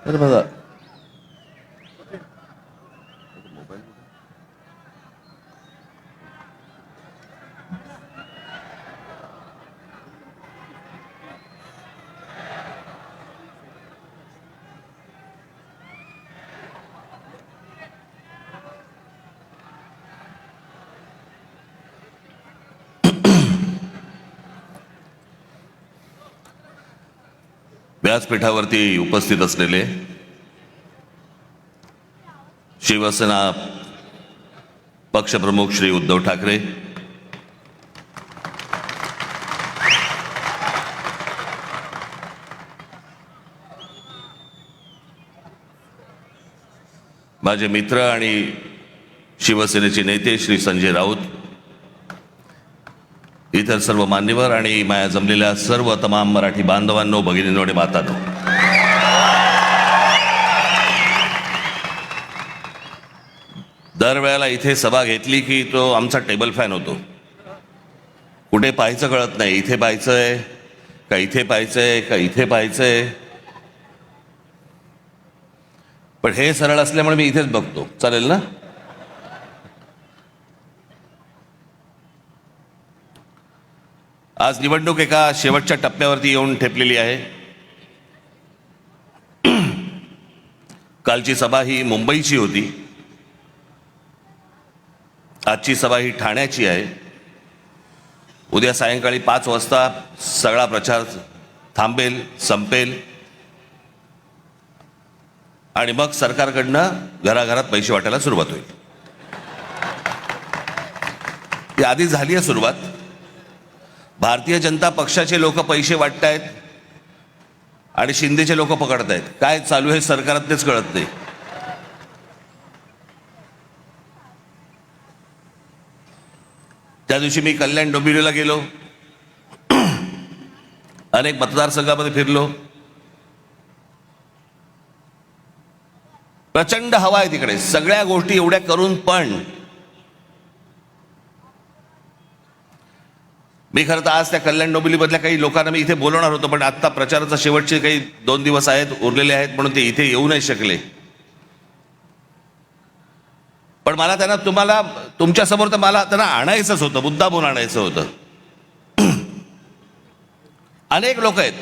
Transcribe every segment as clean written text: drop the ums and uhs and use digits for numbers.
तर बघा व्यासपीठावरती उपस्थित असलेले शिवसेना पक्षप्रमुख श्री उद्धव ठाकरे, माझे मित्र आणि शिवसेनेचे नेते श्री संजय राऊत, इतर सर्व मान्यवर आणि माया जमलेल्या सर्व तमाम मराठी बांधवांनो, भगिनींनो आणि मातांनो, दरवेळेला इथे सभा घेतली की तो आमचा टेबल फॅन होतो. कुठे पाहायचं कळत नाही, इथे पाहायचंय का इथे पाहायचंय का इथे पाहायचंय. पण हे सरळ असल्यामुळे मी इथेच बघतो. चालेल ना? आज निवडणूक एका शेवटच्या टप्प्यावरती येऊन ठेपलेली आहे. कालची सभा ही मुंबईची होती, आजची सभा ही ठाण्याची आहे. उद्या सायंकाळी 5 वाजता सगळा प्रचार थांबेल, संपेल आणि मग सरकारकडनं घराघरात पैसे वाटायला सुरुवात होईल. ती आधी झाली आहे सुरुवात. भारतीय जनता पक्षाचे लोक पैसे वाटतायत आणि शिंदेचे लोक पकडतायत. काय चालू आहे सरकारात तेच कळत नाही. त्या दिवशी मी कल्याण डोंबिवलीला गेलो, अनेक मतदारसंघामध्ये फिरलो. प्रचंड हवा आहे तिकडे. सगळ्या गोष्टी एवढ्या करून पण मी खरं तर आज त्या कल्याण डोंबिवलीमधल्या काही लोकांना मी इथे बोलवणार होतो, पण आता प्रचाराचा शेवटचे काही 2 दिवस आहेत, उरलेले आहेत, म्हणून ते इथे येऊ नाही शकले. पण मला त्यांना तुमच्यासमोर तर मला त्यांना आणायचंच होतं, मुद्दामून आणायचं होतं. अनेक लोक आहेत.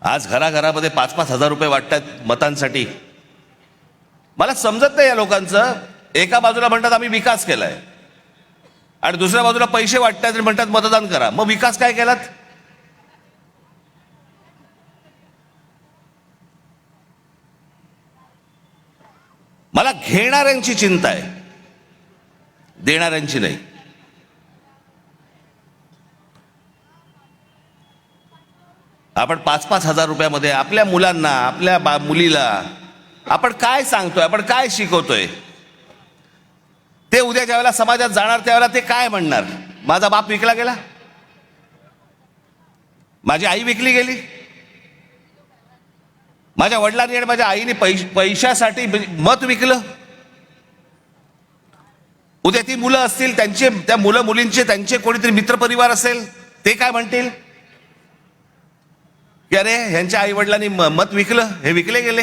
आज घराघरामध्ये 5-5 हजार रुपये वाटतात मतांसाठी. मला समजत नाही या लोकांचं. एका बाजूला म्हणतात आम्ही विकास केलाय आणि दुसऱ्या बाजूला पैसे वाटतात आणि म्हणतात मतदान करा. मग विकास काय केलात? मला घेणाऱ्यांची चिंता आहे, देणाऱ्यांची नाही. आपण 5-5 हजार रुपयामध्ये आपल्या मुलांना, आपल्या मुलीला आपण काय सांगतोय, आपण काय शिकवतोय? ते उद्या ज्यावेळेला समाजात जाणार त्यावेळेला ते काय म्हणणार? माझा बाप विकला गेला, माझी आई विकली गेली, माझ्या वडिलांनी आणि माझ्या आईने पैशासाठी मत विकलं. उद्या ती मुलं असतील, त्या मुलं मुलींचे त्यांचे कोणीतरी मित्रपरिवार असेल, ते काय म्हणतील की अरे ह्यांच्या आई वडिलांनी मत विकलं, हे विकले गेले.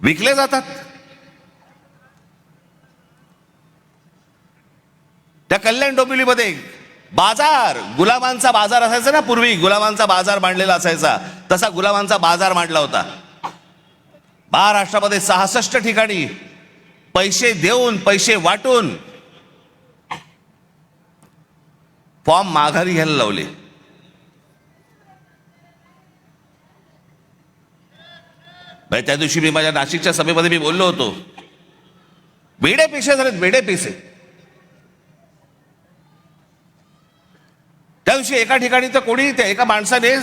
विकले जातात. त्या कल्याण डोंबिवलीमध्ये बाजार, गुलामांचा बाजार असायचा ना पूर्वी. गुलामांचा बाजार मांडलेला असायचा, तसा गुलामांचा बाजार मांडला होता. महाराष्ट्रामध्ये 66 ठिकाणी पैसे देऊन, पैसे वाटून फॉर्म माघारी घ्यायला लावले. त्या दिवशी मी माझ्या नाशिकच्या सभेमध्ये मी बोललो होतो, वेडे पिसे झालेत, वेडे पिसे. त्या दिवशी एका ठिकाणी तर कोणी, त्या एका माणसाने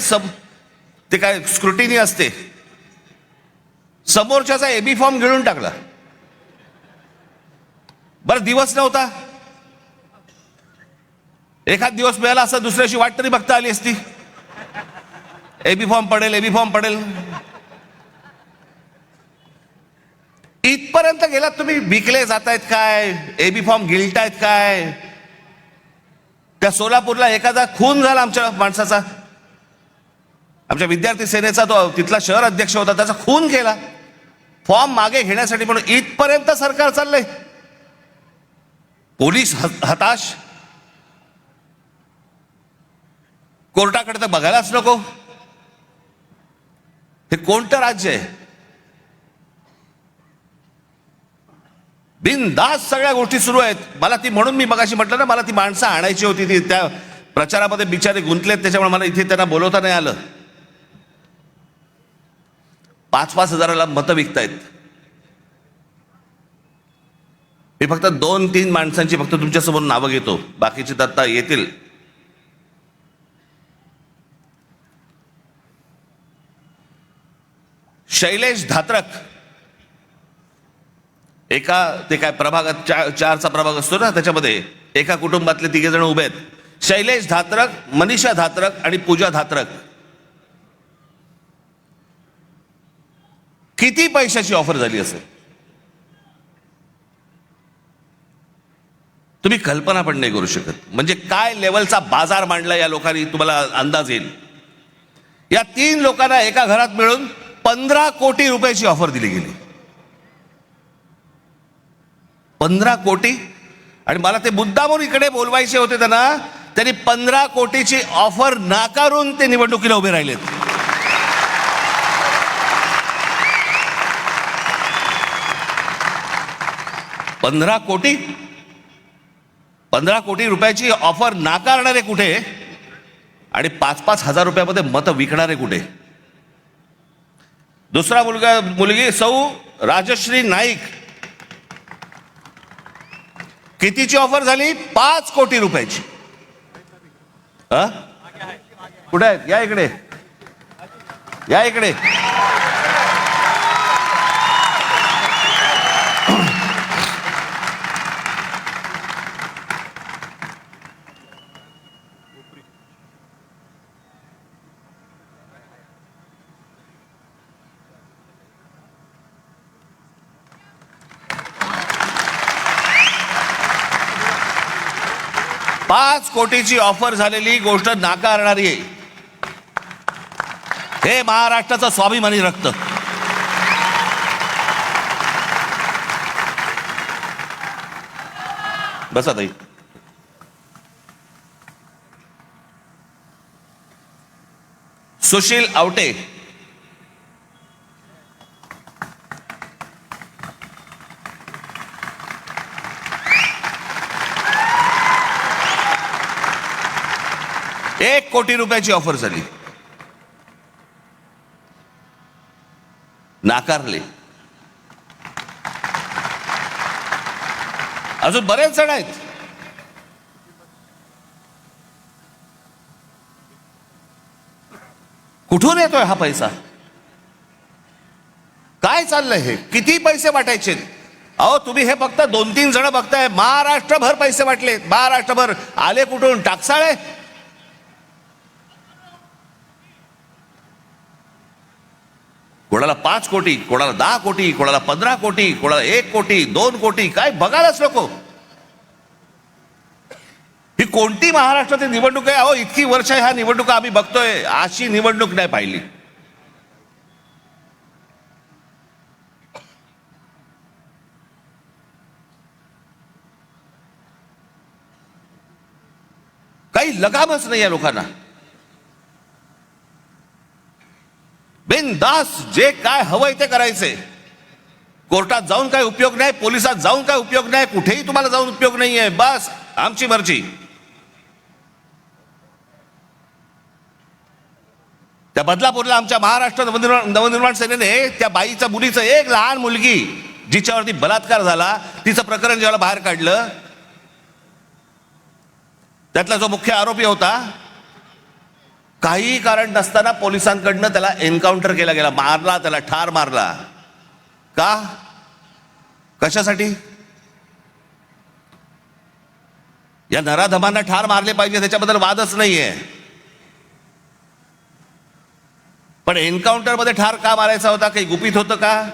ते काय स्क्रुटिनी असते, समोरच्याचा एबी फॉर्म गिळून टाकला. बरं दिवस नव्हता, एखाद दिवस मिळाला असं दुसऱ्याशी वाट तरी बघता आली असती. एबी फॉर्म पडेल, एबी फॉर्म पडेल. इथपर्यंत गेलात तुम्ही. विकले जात आहेत काय, एबी फॉर्म गिळतायत काय. त्या सोलापूरला एखादा खून झाला आमच्या माणसाचा, आमच्या विद्यार्थी सेनेचा तो तिथला शहर अध्यक्ष होता, त्याचा खून केला फॉर्म मागे घेण्यासाठी म्हणून. इथपर्यंत सरकार चाललंय. पोलीस हताश, कोर्टाकडे तर बघायलाच नको. हे कोणतं राज्य आहे? बिनधास्त सगळ्या गोष्टी सुरू आहेत. मला ती, म्हणून मी मगाशी म्हटलं ना, मला ती माणसं आणायची होती, ती त्या प्रचारामध्ये बिचारे गुंतलेत, त्याच्यामुळे मला इथे त्यांना बोलवता नाही आलं. 5-5 हजाराला मतं विकतायत. मी फक्त 2-3 माणसांची फक्त तुमच्यासमोर नावं घेतो, बाकीचे दत्ता येतील. शैलेश धात्रक, एका ते काय प्रभागात 4चा प्रभाग असतो ना, त्याच्यामध्ये एका कुटुंबातले 3 जण उभे आहेत. शैलेश धात्रक, मनीषा धात्रक आणि पूजा धात्रक. किती पैशाची ऑफर झाली असेल तुम्ही कल्पना पण नाही करू शकत. म्हणजे काय लेवलचा बाजार मांडला या लोकांनी, तुम्हाला अंदाज येईल. या 3 लोकांना एका घरात मिळून 15 कोटी रुपयाची ऑफर दिली गेली. 15 कोटी. आणि मला ते मुद्दामून इकडे बोलवायचे होते त्यांना. त्यांनी 15 कोटीची ऑफर नाकारून ते निवडणुकीला उभे राहिलेत. पंधरा कोटी रुपयाची ऑफर नाकारणारे कुठे आणि 5-5 हजार रुपयामध्ये मतं विकणारे कुठे? दुसरा मुलगी सौ राजश्री नाईक. कितीची ऑफर झाली? 5 कोटी रुपयाची. कुठे आहेत? या इकडे, या इकडे. पाच कोटीची ऑफर झालेली गोष्ट नाकारणारी आहे. हे महाराष्ट्राचं स्वाभिमानी रक्त. बसा ताई. सुशील आवटे, एक कोटी रुपयाची ऑफर झाली, नाकारले. अजून बरेच जण आहेत. कुठून येतोय हा पैसा? काय चाललंय हे? किती पैसे वाटायचे? अहो तुम्ही हे फक्त 2-3 जण बघताय, महाराष्ट्रभर पैसे वाटले. महाराष्ट्रभर आले कुठून? टाकसाळे. कोणाला 5 कोटी, कोणाला 10 कोटी, कोणाला 15 कोटी, कोणाला 1 कोटी, 2 कोटी. काय बघायलाच नको. ही कोणती महाराष्ट्रातील निवडणूक आहे? अहो इतकी वर्ष ह्या निवडणुका आम्ही बघतोय, अशी निवडणूक नाही पाहिली. काही लगामच नाही या लोकांना. बिनधास्त जे काय हवंय ते करायचंय. कोर्टात जाऊन काय उपयोग नाही, पोलिसात जाऊन काय उपयोग नाही, कुठेही तुम्हाला जाऊन उपयोग नाहीये. बस आमची मर्जी. त्या बदलापूरला आमच्या महाराष्ट्र नवनिर्माण सेनेने त्या बाईच्या मुलीचं, एक लहान मुलगी जिच्यावरती बलात्कार झाला, तिचं प्रकरण जेव्हा बाहेर काढलं, त्यातला जो मुख्य आरोपी होता, काही कारण नसताना पोलिसांकडनं त्याला एन्काउंटर केला गेला, मारला, त्याला ठार मारला. का? कशासाठी? या नराधमांना ठार मारले पाहिजे, त्याच्याबद्दल वादच नाहीये. पण एन्काउंटर मध्ये ठार का मारायचा होता? काही गुपित होतं का?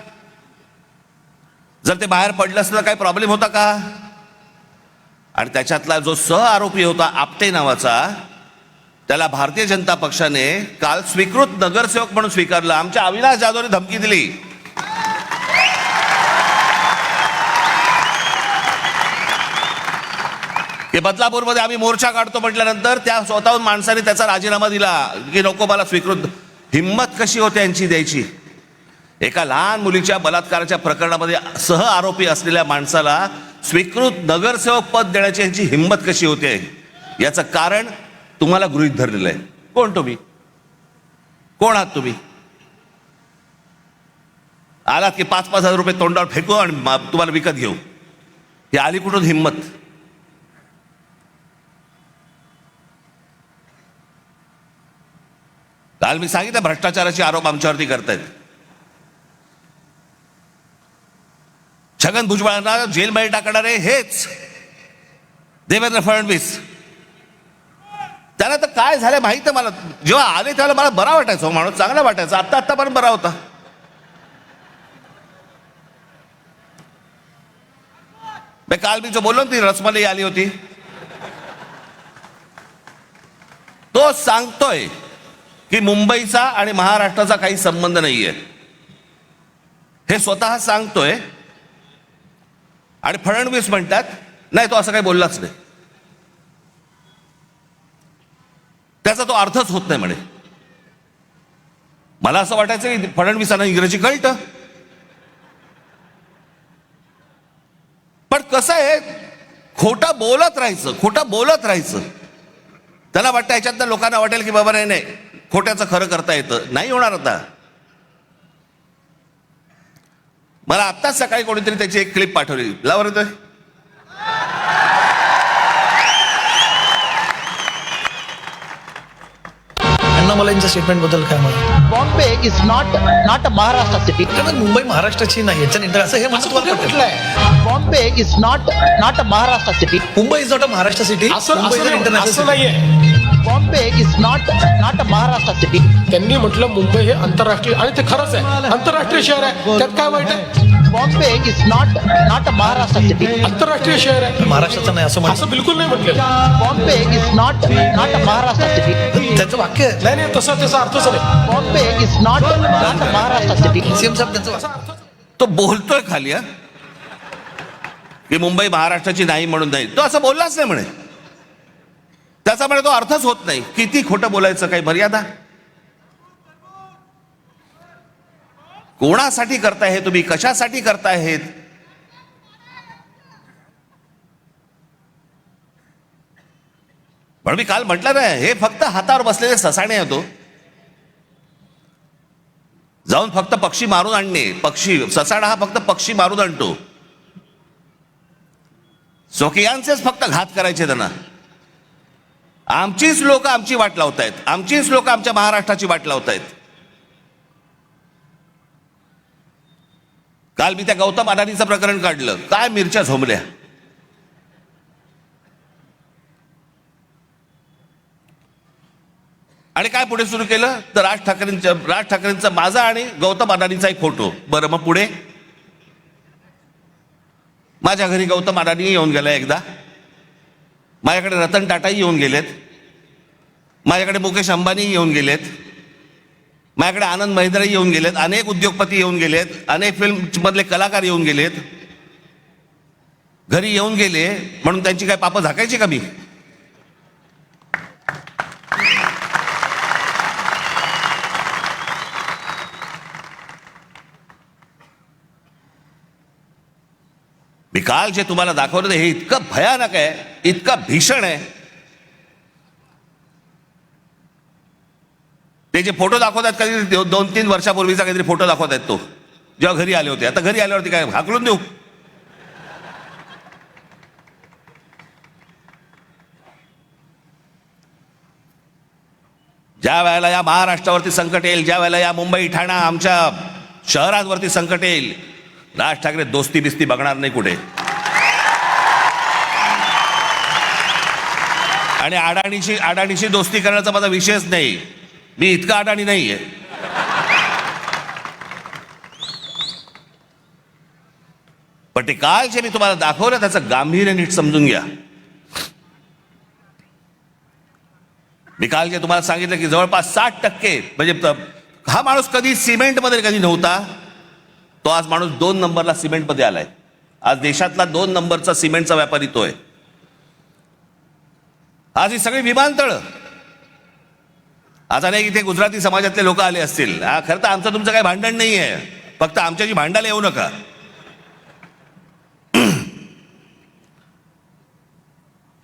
जर ते बाहेर पडलं असतं तर काही प्रॉब्लेम होता का? आणि त्याच्यातला जो सह आरोपी होता आपटे नावाचा, त्याला भारतीय जनता पक्षाने काल स्वीकृत नगरसेवक म्हणून स्वीकारलं. आमच्या अविनाश जाधवने धमकी दिली. की बदलापूरमध्ये आम्ही मोर्चा काढतो म्हटल्यानंतर त्या स्वतःहून माणसाने त्याचा राजीनामा दिला की नको मला स्वीकृत. हिम्मत कशी होते यांची द्यायची? एका लहान मुलीच्या बलात्काराच्या प्रकरणामध्ये सह आरोपी असलेल्या माणसाला स्वीकृत नगरसेवक पद देण्याची यांची हिम्मत कशी होते? याचं कारण तुम्हाला गृहीत धरलेलं आहे. कोण तुम्ही? कोण आहात तुम्ही? आलात की 5-5 हजार रुपये तोंडावर फेकू आणि तुम्हाला विकत घेऊ. ही आली कुठून हिम्मत? काल मी सांगितलं भ्रष्टाचाराचे आरोप आमच्यावरती करतायत. छगन भुजबळांना जेलमध्ये टाकणारे हेच देवेंद्र फडणवीस. त्यांना तर काय झालं माहित आहे मला. जेव्हा आले त्याला मला बरा वाटायचा, माणूस चांगला वाटायचा. आता पण बरा होता. काल मी जो बोललो ती रसमलाई आली होती, तो सांगतोय की मुंबईचा आणि महाराष्ट्राचा काही संबंध नाहीये. हे स्वतः सांगतोय आणि फडणवीस म्हणतात नाही तो असं काही बोललाच नाही. त्याचा तो अर्थच होत नाही म्हणे. मला असं वाटायचं की फडणवीसांना इंग्रजी कळतं. पण कसं आहे, खोटं बोलत राहायचं, खोटं बोलत राहायचं. त्याला वाटतं ह्याच्यात लोकांना वाटेल की बाबा नाही नाही खोट्याचं खरं करता येतं. नाही होणार. आता मला आत्ताच सकाळी कोणीतरी त्याची एक क्लिप पाठवली. लावर येतोय. मला स्टेटमेंट बद्दल काय मला Bombay is not a Maharashtra city. Mumbai महाराष्ट्राची नाही याच्यानंतर असं हे म्हणत म्हटलंय. Bombay is not a Maharashtra city. Mumbai is not a Maharashtra city. असं नाहीये. Bombay is not a Maharashtra city. त्यांनी म्हटलं मुंबई हे आंतरराष्ट्रीय, आणि ते खरंच आहे, आंतरराष्ट्रीय शहर आहे. त्यात काय वाईट आहे? Bombay is not a Maharashtra city. आंतरराष्ट्रीय शहर आहे. महाराष्ट्राचं नाही असं असं बिलकुल नाही म्हटलं. Bombay is not a Maharashtra city. त्याचं वाक्य नाही नाही, तसा त्याचा अर्थच नाही. Bombay is not a Maharashtra city. CM साहेब त्यांचं तो बोलतोय खाली की मुंबई महाराष्ट्राची नाही म्हणून नाही. तो असं बोललाच नाही म्हणे. त्याचा म्हणे तो अर्थच होत नाही. किती खोटं बोलायचं, काही मर्यादा? कोणासाठी करताय हे तुम्ही? कशासाठी करताय हे? पण मी काल म्हटलं नाही, हे फक्त हातावर बसलेले ससाणे होतो. जाऊन फक्त पक्षी मारून आणणे. पक्षी ससाणा हा फक्त पक्षी मारून आणतो. स्वकीयांचेच फक्त घात करायचे त्यांना. आमचीच लोक आमची वाट लावतायत. आमचीच लोक आमच्या महाराष्ट्राची वाट लावतायत. काल मी त्या गौतम अडाणीचं प्रकरण काढलं. काय मिरच्या झोंबल्या. आणि काय पुढे सुरू केलं तर राज ठाकरेंचा माझा आणि गौतम अडाणीचा एक फोटो. बरं, मग पुढे माझ्या घरी गौतम अडाणी येऊन गेला एकदा. माझ्याकडे रतन टाटाही येऊन गेलेत. माझ्याकडे मुकेश अंबानी येऊन गेलेत. माझ्याकडे आनंद महिंद्राही येऊन गेलेत. अनेक उद्योगपती येऊन गेलेत. अनेक फिल्म मधले कलाकार येऊन गेलेत. घरी येऊन गेले म्हणून त्यांची काय पापं झाकायची का मी? मी काल जे तुम्हाला दाखवलं हे इतकं भयानक आहे, इतकं भीषण आहे. ते जे फोटो दाखवतात कधी 2-3 वर्षापूर्वीचा काहीतरी फोटो दाखवत आहेत, तो जेव्हा घरी आले होते. आता घरी आल्यावरती काय हाकलून देऊ? ज्या वेळेला या महाराष्ट्रावरती संकट येईल, ज्या वेळेला या मुंबई ठाणा आमच्या शहरांवरती संकट येईल, राज ठाकरे दोस्ती बिस्ती बघणार नाही कुठे. आणि अडाणीशी दोस्ती करण्याचा माझा विषयच नाही. मी इतका अडाणी नाहीये. पण ते काल जे मी तुम्हाला दाखवलं त्याचं गांभीर्य नीट समजून घ्या. मी काल जे तुम्हाला सांगितलं की जवळपास 60% म्हणजे हा माणूस कधी सिमेंटमध्ये कधी नव्हता, तो आज माणूस 2 नंबरला सिमेंटमध्ये आलाय. आज देशातला 2 नंबरचा सिमेंटचा व्यापारी तो आहे. आज ही सगळी विमानतळ, आता नाही इथे गुजराती समाजातले लोक आले असतील, खरं तर आमचं तुमचं काही भांडण नाही आहे, फक्त आमच्याशी भांडायला येऊ नका.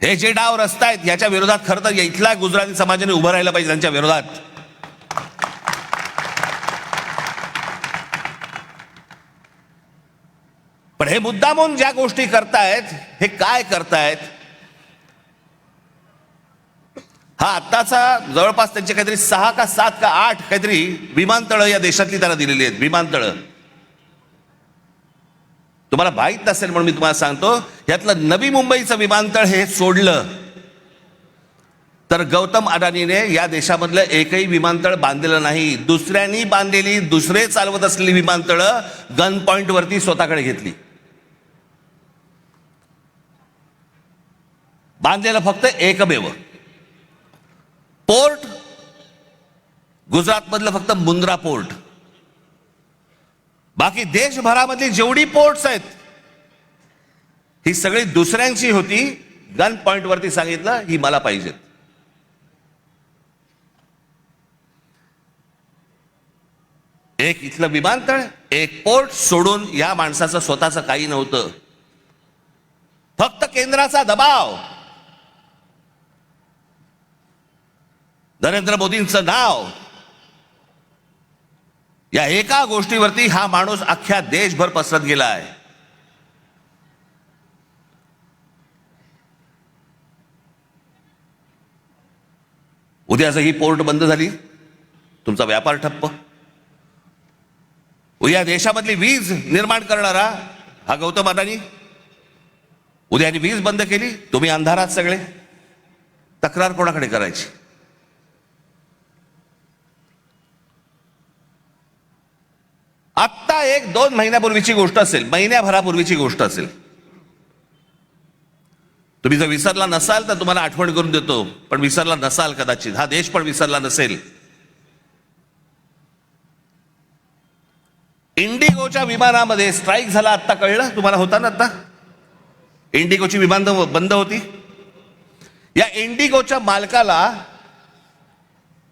हे जे डाव रचतायत याच्या विरोधात खरं तर इथल्या गुजराती समाजाने उभं राहिलं पाहिजे, त्यांच्या विरोधात. पण हे मुद्दामून ज्या गोष्टी करतायत, हे काय करतायत, हा आत्ताचा जवळपास त्यांचे काहीतरी 6 का 7 का 8 काहीतरी विमानतळं या देशातली त्यांना दिलेली आहेत. विमानतळं तुम्हाला माहीत नसेल म्हणून मी तुम्हाला सांगतो, यातलं नवी मुंबईचं विमानतळ हे सोडलं तर गौतम अडानीने या देशामधलं एकही विमानतळ बांधलेलं नाही. दुसऱ्यांनी बांधलेली, दुसरे चालवत असलेली विमानतळं गन पॉइंट वरती स्वतःकडे घेतली. बांधलेलं फक्त एकमेव पोर्ट गुजरातमधलं फक्त मुंद्रा पोर्ट. बाकी देशभरामधली जेवढी पोर्ट्स आहेत ही सगळी दुसऱ्यांची होती. गन पॉइंट वरती सांगितलं ही मला पाहिजेत. एक इथलं विमानतळ, एक पोर्ट सोडून या माणसाचं स्वतःचं काही नव्हतं. फक्त केंद्राचा दबाव, नरेंद्र मोदींचं नाव, या एका गोष्टीवरती हा माणूस अख्ख्या देशभर पसरत गेला आहे. उद्या जर ही पोर्ट बंद झाली, तुमचा व्यापार ठप्प. उद्या देशामधली वीज निर्माण करणारा हा गौतम अडानी, उद्या वीज बंद केली, तुम्ही अंधारात सगळे. तक्रार कोणाकडे करायची? आत्ता 1-2 महिन्यापूर्वीची गोष्ट असेल, महिन्याभरापूर्वीची गोष्ट असेल. तुम्ही जर विसरला नसाल तर तुम्हाला आठवण करून देतो, पण विसरला नसाल कदाचित, हा देश पण विसरला नसेल. इंडिगोच्या विमानामध्ये स्ट्राईक झाला, आत्ता कळलं तुम्हाला? होता ना आत्ता इंडिगोची विमान बंद होती. या इंडिगोच्या मालकाला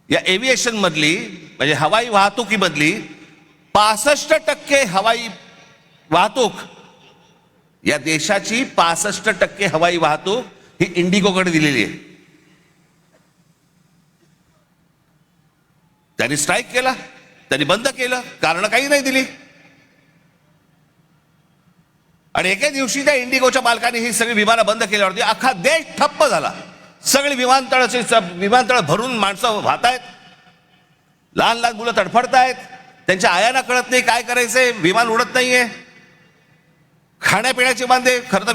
या एव्हिएशन मधली म्हणजे हवाई वाहतुकीमधली 65% हवाई वाहतूक, या देशाची 65% हवाई वाहतूक ही इंडिगोकडे दिलेली आहे. त्यांनी स्ट्राईक केला, त्यांनी बंद केलं, कारण काही नाही दिली. आणि एके दिवशी त्या इंडिगोच्या मालकाने ही सगळी विमानं बंद केल्यावरती अख्खा देश ठप्प झाला. सगळी विमानतळ भरून माणसं वाहतायत, लहान लहान मुलं तडफडतायत, त्यांच्या आयांना कळत नाही काय करायचंय, विमान उडत नाहीये. खाण्यापिण्याचे वांदे खरं तर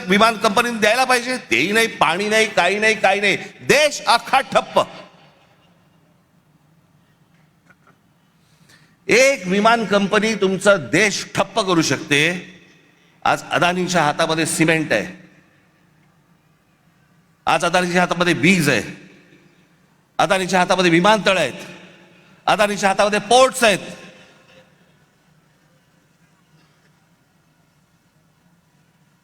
विमान कंपनीने द्यायला पाहिजे, तेही नाही, पाणी नाही, काही नाही, काही नाही. देश अख्खा ठप्प. एक विमान कंपनी तुमचा देश ठप्प करू शकते. आज अदानीच्या हातामध्ये सिमेंट आहे, आज अदानीच्या हातामध्ये वीज आहे, अदानीच्या हातामध्ये विमानतळ आहेत, अदानीच्या हातामध्ये पोर्ट्स आहेत.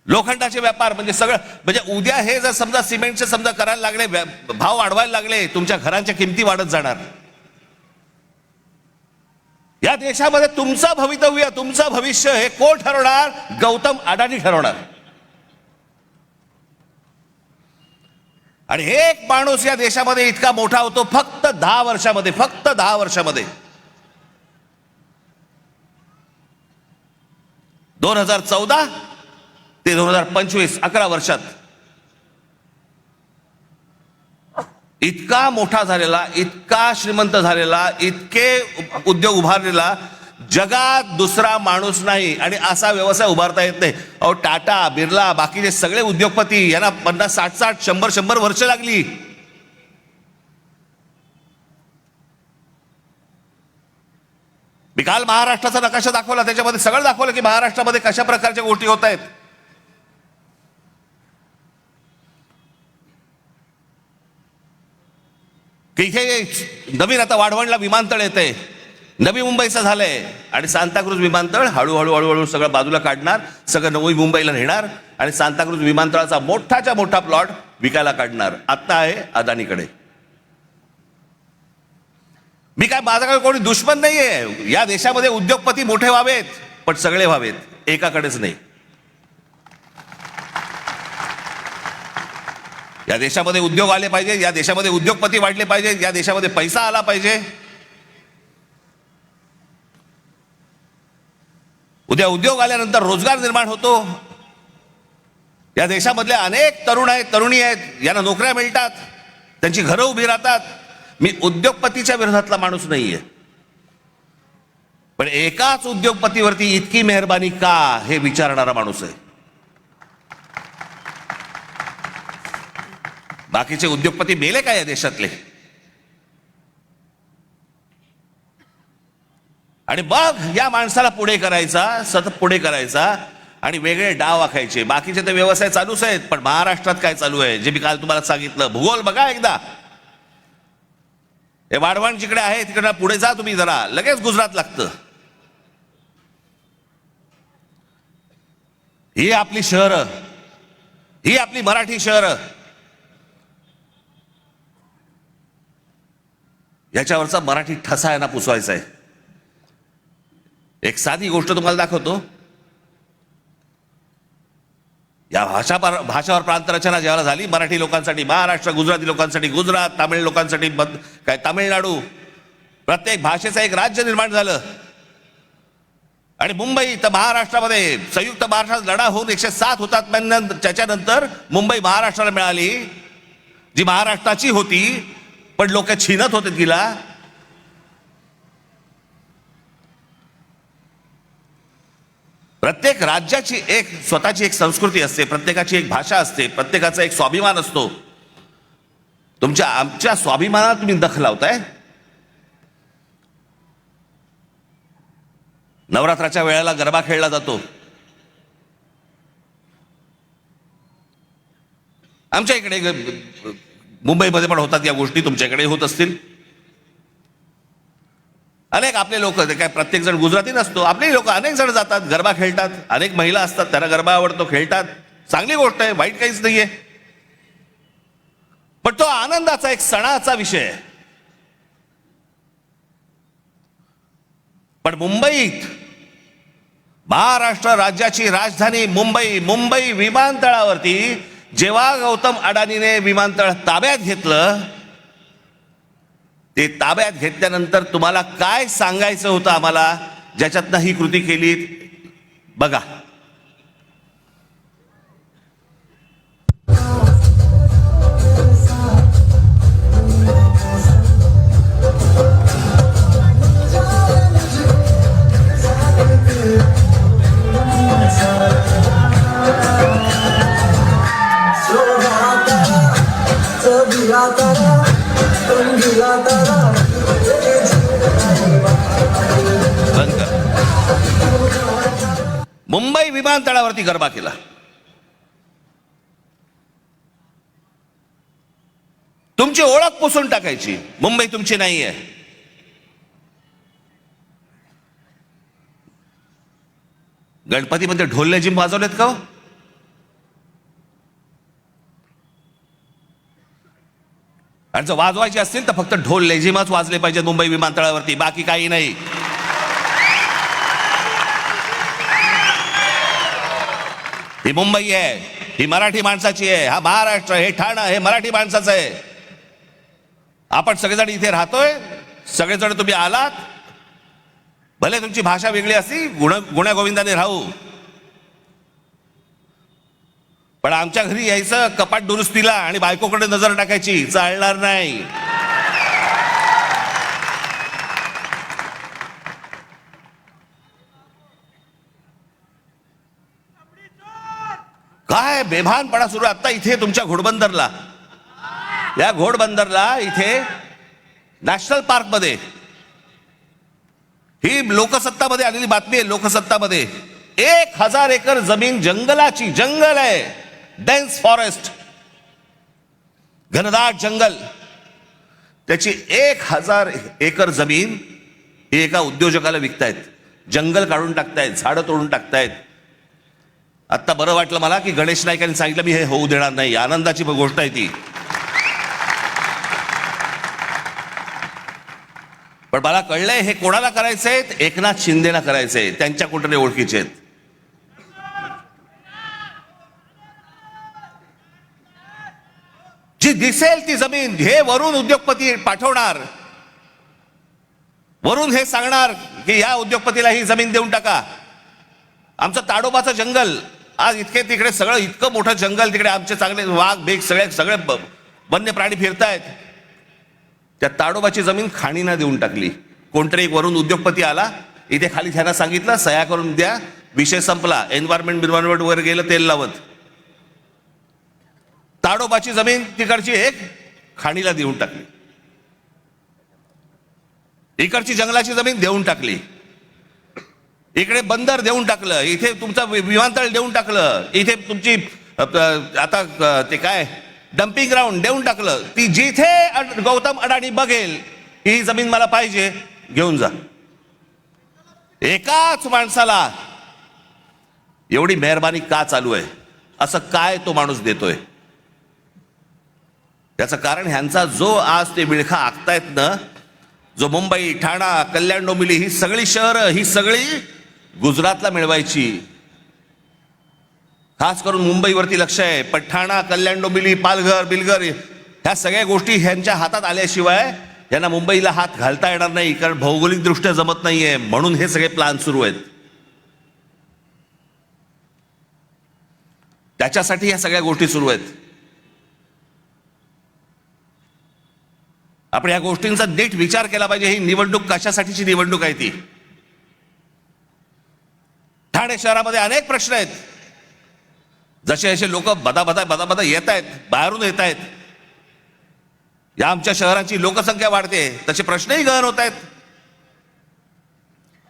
लोखंडाचे व्यापार म्हणजे सगळं, म्हणजे उद्या हे जर समजा सिमेंटचे समजा करायला लागले, भाव वाढवायला लागले, तुमच्या घरांच्या किमती वाढत जाणार. या देशामध्ये तुमचं भवितव्य, तुमचं भविष्य हे कोण ठरवणार? गौतम अडानी ठरवणार. आणि एक माणूस या देशामध्ये इतका मोठा होतो फक्त 10 वर्षामध्ये, फक्त 10 वर्षामध्ये. 2014 ते 2025 11 वर्षात इतका मोठा झालेला, इतका श्रीमंत झालेला, इतके उद्योग उभारलेला जगात दुसरा माणूस नाही. आणि असा व्यवसाय उभारता येत नाही. अहो टाटा, बिर्ला, बाकीचे सगळे उद्योगपती यांना 50, 60, 100 वर्ष लागली. मी काल महाराष्ट्राचा नकाशा दाखवला, त्याच्यामध्ये सगळं दाखवलं की महाराष्ट्रामध्ये कशा प्रकारच्या गोष्टी होत आहेत. की इथे नवीन आता वाढवणला विमानतळ येते, नवी मुंबईचं झालंय आणि सांताक्रूज विमानतळ हळूहळू हळूहळू सगळं बाजूला काढणार, सगळं नवी मुंबईला नेणार आणि सांताक्रूज विमानतळाचा मोठाच्या मोठा प्लॉट विकायला काढणार. आता आहे अदानीकडे. मी काय, माझा काय कोणी दुश्मन नाहीये. या देशामध्ये उद्योगपती मोठे व्हावेत, पण सगळे व्हावेत, एकाकडेच नाही. या देशामध्ये उद्योग आले पाहिजे, या देशामध्ये उद्योगपती वाढले पाहिजे, या देशामध्ये पैसा आला पाहिजे. उद्या उद्योग आल्यानंतर रोजगार निर्माण होतो. या देशामधले अनेक तरुण आहेत, तरुणी आहेत, यांना नोकऱ्या मिळतात, त्यांची घरं उभी राहतात. मी उद्योगपतीच्या विरोधातला माणूस नाहीये, पण एकाच उद्योगपतीवरती इतकी मेहरबानी का हे विचारणारा माणूस आहे. बाकीचे उद्योगपती मेले का या देशातले? आणि मग या माणसाला पुढे करायचा, सतत पुढे करायचा आणि वेगळे डाव आखायचे. बाकीचे ते व्यवसाय चालूच आहेत, पण महाराष्ट्रात काय चालू आहे जे मी काल तुम्हाला सांगितलं. भूगोल बघा एकदा. हे वाढवण जिकडे आहे तिकडे पुढे जा तुम्ही जरा, लगेच गुजरात लागतं. ही आपली शहरं, ही आपली मराठी शहरं, याच्यावरचा मराठी ठसा आहे ना पुसवायचा आहे. एक साधी गोष्ट तुम्हाला दाखवतो. या भाषावर प्रांतरचना ज्यावेळेला झाली मराठी लोकांसाठी महाराष्ट्र, गुजराती लोकांसाठी गुजरात, तामिळ लोकांसाठी काय तामिळनाडू, प्रत्येक भाषेचं एक राज्य निर्माण झालं. आणि मुंबई तर महाराष्ट्रामध्ये संयुक्त महाराष्ट्रात लढा होऊन 107 हुतात्म्यांना त्याच्यानंतर मुंबई महाराष्ट्राला मिळाली, जी महाराष्ट्राची होती, पण लोक छीनत होते तिला. प्रत्येक राज्याची एक स्वतःची एक संस्कृती असते, प्रत्येकाची एक भाषा असते, प्रत्येकाचा एक स्वाभिमान असतो. आमच्या स्वाभिमानात तुम्ही दख लावताय. नवरात्राच्या वेळेला गरबा खेळला जातो. आमच्या इकडे मुंबईमध्ये पण होतात या गोष्टी, तुमच्याकडे होत असतील. अनेक आपले लोक, काय प्रत्येक जण गुजराती नसतो, आपले लोक अनेक जण जातात, गरबा खेळतात. अनेक महिला असतात, त्यांना गरबा आवडतो, खेळतात. चांगली गोष्ट आहे, वाईट काहीच नाहीये. पण तो आनंदाचा एक सणाचा विषय आहे. पण मुंबईत, महाराष्ट्र राज्याची राजधानी मुंबई विमानतळावरती जेव्हा गौतम अडानीने विमानतळ ताब्यात घेतलं, ते ताब्यात घेतल्यानंतर तुम्हाला काय सांगायचं होतं आम्हाला, ज्याच्यातनं ही कृती केली बघा. मुंबई विमानतळावरती गरबा केला. तुमची ओळख पुसून टाकायची. मुंबई तुमची नाहीये. गणपतीमध्ये ढोल लेझिम वाजवलेत का? आणि जर वाजवायचे असतील तर फक्त ढोल लेझिमच वाजले पाहिजे मुंबई विमानतळावरती, बाकी काही नाही. ही मुंबई आहे, ही मराठी माणसाची आहे. हा महाराष्ट्र, हे ठाणं, हे मराठी माणसाचं आहे. आपण सगळेजण इथे राहतोय, सगळेजण तुम्ही आलात. भले तुमची भाषा वेगळी असती, गुण्यागोविंदाने राहू, पण आमच्या घरी यायचं कपाट दुरुस्तीला आणि बायकोकडे नजर टाकायची, चालणार नाही. काय बेभानपणा सुरू आता इथे तुमच्या घोडबंदरला. या घोडबंदरला इथे नॅशनल पार्क मध्ये, ही लोकसत्तामध्ये आलेली बातमी आहे. लोकसत्तामध्ये 1000 एकर जमीन जंगलाची, जंगल आहे, डेन्स फॉरेस्ट, घनदाट जंगल. त्याची 1000 एकर जमीन ही एका उद्योजकाला विकतायत, जंगल काढून टाकतायत, झाडं तोडून टाकतायत. आत्ता बरं वाटलं मला की गणेश नाईक यांनी सांगितलं मी हे होऊ देणार नाही. आनंदाची गोष्ट आहे ती. पण मला कळलंय हे कोणाला करायचंय, एकनाथ शिंदेना करायचंय, त्यांच्या कुठे ओळखीचे आहेत. जी दिसेल ती जमीन हे वरून उद्योगपती पाठवणार, वरून हे सांगणार की या उद्योगपतीला ही जमीन देऊन टाका. आमचं ताडोबाचं जंगल आज इतके तिकडे सगळं इतकं मोठं जंगल, तिकडे आमचे चांगले वाघ बेग सगळे वन्य प्राणी फिरतायत. त्या ताडोबाची जमीन खाणींना देऊन टाकली. कोणतरी एक वरून उद्योगपती आला, इथे खाली त्यांना सांगितलं सह्या करून द्या, विषय संपला. एन्व्हायरमेंट वर गेलं तेल लावत. ताडोबाची जमीन तिकडची एक खाणीला देऊन टाकली, इकडची जंगलाची जमीन देऊन टाकली, इकडे बंदर देऊन टाकलं, इथे तुमचं विमानतळ देऊन टाकलं, इथे तुमची आता ते काय डम्पिंग ग्राउंड देऊन टाकलं. ती जिथे गौतम अडाणी बघेल ही जमीन मला पाहिजे, घेऊन जा. एकाच माणसाला एवढी मेहरबानी का चालू आहे? असं काय तो माणूस देतोय? त्याचं कारण ह्यांचा जो आज ते विळखा आखतायत ना, जो मुंबई, ठाणा, कल्याण, डोंबिवली ही सगळी शहरं ही सगळी गुजरातला मिळवायची. खास करून मुंबईवरती लक्ष आहे. पण ठाणा, कल्याण, डोंबिवली, पालघर, बिलघर ह्या सगळ्या गोष्टी ह्यांच्या हातात आल्याशिवाय यांना मुंबईला हात घालता येणार नाही, कारण भौगोलिक दृष्ट्या जमत नाहीये. म्हणून हे सगळे प्लान सुरू आहेत. त्याच्यासाठी ह्या सगळ्या गोष्टी सुरू आहेत. आपण या गोष्टींचा नीट विचार केला पाहिजे. ही निवडणूक कशासाठीची निवडणूक आहे ती? ठाणे शहरामध्ये अनेक प्रश्न आहेत. जसे असे लोक बदा येत आहेत, बाहेरून येत आहेत. या आमच्या शहराची लोकसंख्या वाढते, तसे प्रश्नही गहन होत आहेत.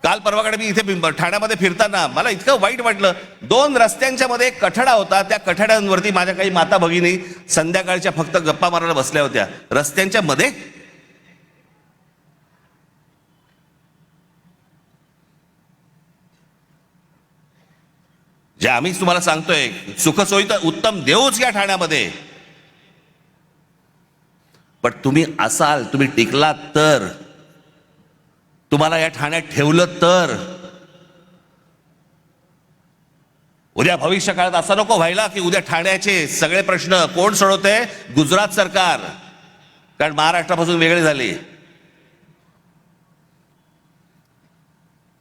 काल परवाकडे मी इथे ठाण्यामध्ये फिरताना मला इतकं वाईट वाटलं. 2 रस्त्यांच्या मध्ये एक कठडा होता. त्या कठड्यांवरती माझ्या काही माता भगिनी संध्याकाळच्या फक्त गप्पा मारायला बसल्या होत्या. रस्त्यांच्या मध्ये जे आम्हीच तुम्हाला सांगतोय सुखसोयी तर उत्तम देऊच या ठाण्यामध्ये. पण तुम्ही असाल, तुम्ही टिकलात तर, तुम्हाला या ठाण्यात ठेवलं तर उद्या भविष्य काळात असं नको व्हायला की उद्या ठाण्याचे सगळे प्रश्न कोण सोडवते? गुजरात सरकार. कारण महाराष्ट्रापासून वेगळे झाले.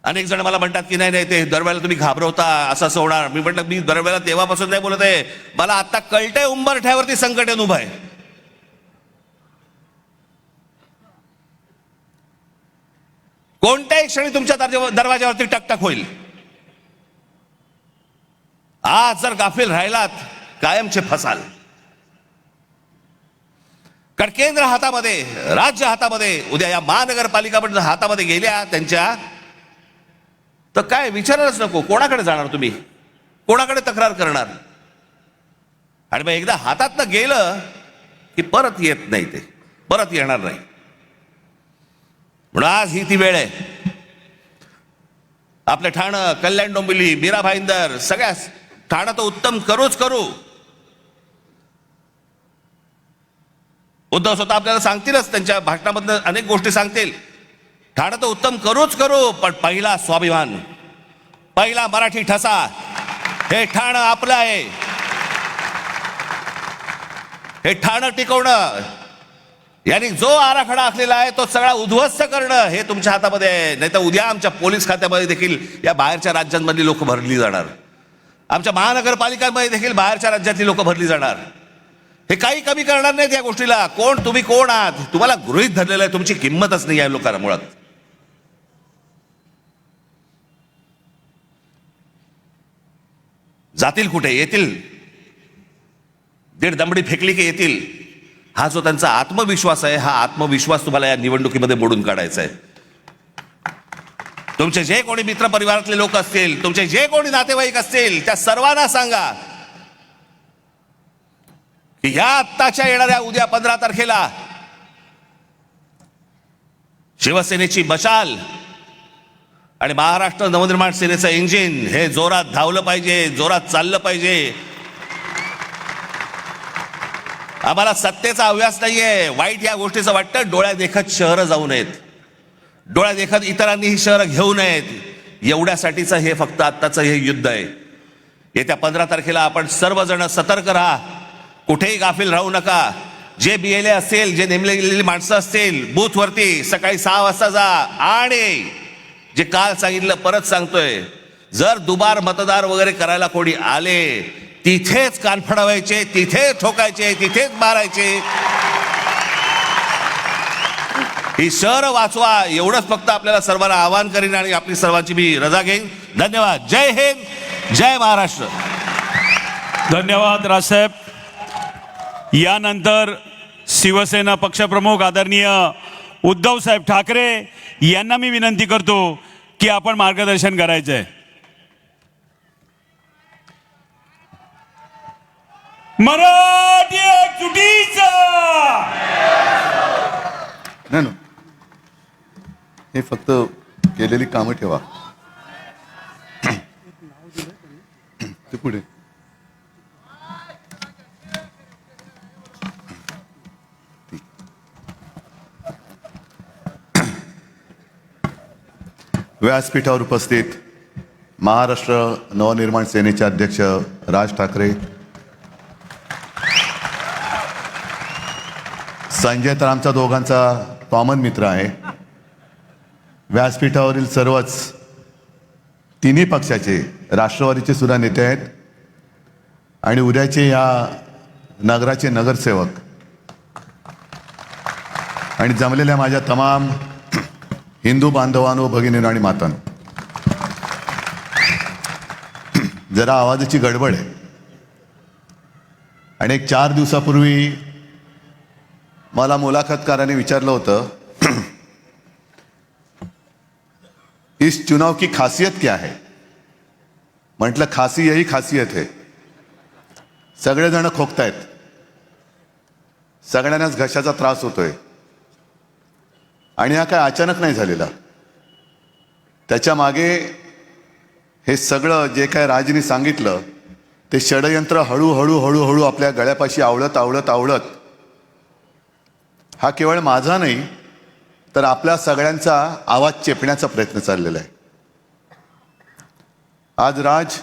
अनेक जण मला म्हणतात की नाही ते दरवेळेला तुम्ही घाबरवता, असं होणार. मी म्हटलं मी दरवेळेला तेव्हापासून नाही बोलत आहे. मला आता कळतंय उंबरठ्यावरती संकट येऊन उभं आहे. कोणत्याही क्षणी तुमच्या दरवाज्यावरती टकटक होईल. आज जर गाफील राहिलात कायमचे फसाल. कारण केंद्र हातामध्ये, राज्य हातामध्ये, उद्या या महानगरपालिका पण हातामध्ये गेल्या त्यांच्या, तर काय विचारायलाच नको. कोणाकडे जाणार तुम्ही? कोणाकडे तक्रार करणार? आणि मग एकदा हातात गेलं की परत येत नाही, ते परत येणार नाही. म्हणून आज ही ती वेळ आहे. आपलं ठाणं, कल्याण, डोंबिवली, मीरा भाईंदर सगळ्या ठाणं तर उत्तम करूच करू. उद्धव स्वतः आपल्याला सांगतीलच, त्यांच्या भाषणामधून अनेक गोष्टी सांगतील. ठाणं तर उत्तम करूच करू, पण पहिला स्वाभिमान, पहिला मराठी ठसा, हे ठाणं आपलं आहे. हे ठाणं टिकवणं, यांनी जो आराखडा आखलेला आहे तो सगळा उद्ध्वस्त करणं हे तुमच्या हातामध्ये आहे. नाही तर उद्या आमच्या पोलीस खात्यामध्ये देखील या बाहेरच्या राज्यांमधली लोक भरली जाणार. आमच्या महानगरपालिकांमध्ये देखील बाहेरच्या राज्यातली लोक भरली जाणार. हे काही कमी करणार नाहीत या गोष्टीला. कोण तुम्ही, कोण आहात? तुम्हाला गृहीत धरलेलं आहे. तुमची किंमतच नाही या लोकांना मुळात. जातील कुठे? येतील. 1.5 दमडी फेकली की येतील. हा जो त्यांचा आत्मविश्वास आहे, हा आत्मविश्वास तुम्हाला या निवडणुकीमध्ये मोडून काढायचा आहे. तुमचे जे कोणी मित्र परिवारातले लोक असतील, तुमचे जे कोणी नातेवाईक असतील, त्या सर्वांना सांगा की या आत्ताच्या येणाऱ्या उद्या 15 तारखेला शिवसेनेची मशाल आणि महाराष्ट्र नवनिर्माण सेनेचं इंजिन हे जोरात धावलं पाहिजे, जोरात चाललं पाहिजे. आम्हाला सत्तेचा अभ्यास नाहीये. वाईट या गोष्टीचं वाटतं, डोळ्या देखत शहरं जाऊ नयेत, डोळ्या देखत इतरांनी ही शहरं घेऊ नयेत, एवढ्यासाठीचं हे फक्त आत्ताचं हे युद्ध आहे. येत्या 15 तारखेला आपण सर्वजण सतर्क राहा, कुठेही गाफील राहू नका. जे BLA असतील, जे नेमले गेलेली माणसं असतील, बूथवरती सकाळी 6 वाजता जा. आणि जे काल सांगितलं परत सांगतोय, जर दुबार मतदार वगैरे करायला कोणी आले, तिथेच कान फडवायचे, तिथेच ठोकायचे, तिथेच मारायचे. ही शहर वाचवा, एवढंच फक्त आपल्याला सर्वांना आवाहन करीन आणि आपली सर्वांची मी रजा घेईन. धन्यवाद. जय हिंद, जय महाराष्ट्र. धन्यवाद राजसाहेब. यानंतर शिवसेना पक्षप्रमुख आदरणीय उद्धव साहेब ठाकरे यांना मी विनंती करतो की आपण मार्गदर्शन करायचंय. मराठी एकजुटीचा नाही ना, हे फक्त केलेली कामं ठेवा. ते पुढे व्यासपीठावर उपस्थित महाराष्ट्र नवनिर्माण सेनेचे अध्यक्ष राज ठाकरे, संजय तर आमचा दोघांचा कॉमन मित्र आहे. व्यासपीठावरील सर्वच तिन्ही पक्षाचे, राष्ट्रवादीचे सुद्धा नेते आहेत आणि उद्याचे या नगराचे नगरसेवक आणि जमलेल्या माझ्या तमाम हिंदू बांधवांनो, भगिनींनो आणि मातांनो, जरा आवाजाची गडबड आहे. आणि एक 4 दिवसापूर्वी मला मुलाखतकाराने विचारलं होतं, इस चुनाव की खासियत क्या है. म्हटलं खासी यही खासियत है. सगळेजण खोकतायत, सगळ्यांनाच घशाचा त्रास होतोय. आणि हा काय अचानक नाही झालेला. त्याच्या मागे हे सगळं जे काय राजनी सांगितलं ते षडयंत्र हळूहळू हळूहळू आपल्या गळ्यापाशी आवळत आवळत आवळत हा केवळ माझा नाही तर आपल्या सगळ्यांचा आवाज चेपण्याचा प्रयत्न चाललेला आहे. आज राज,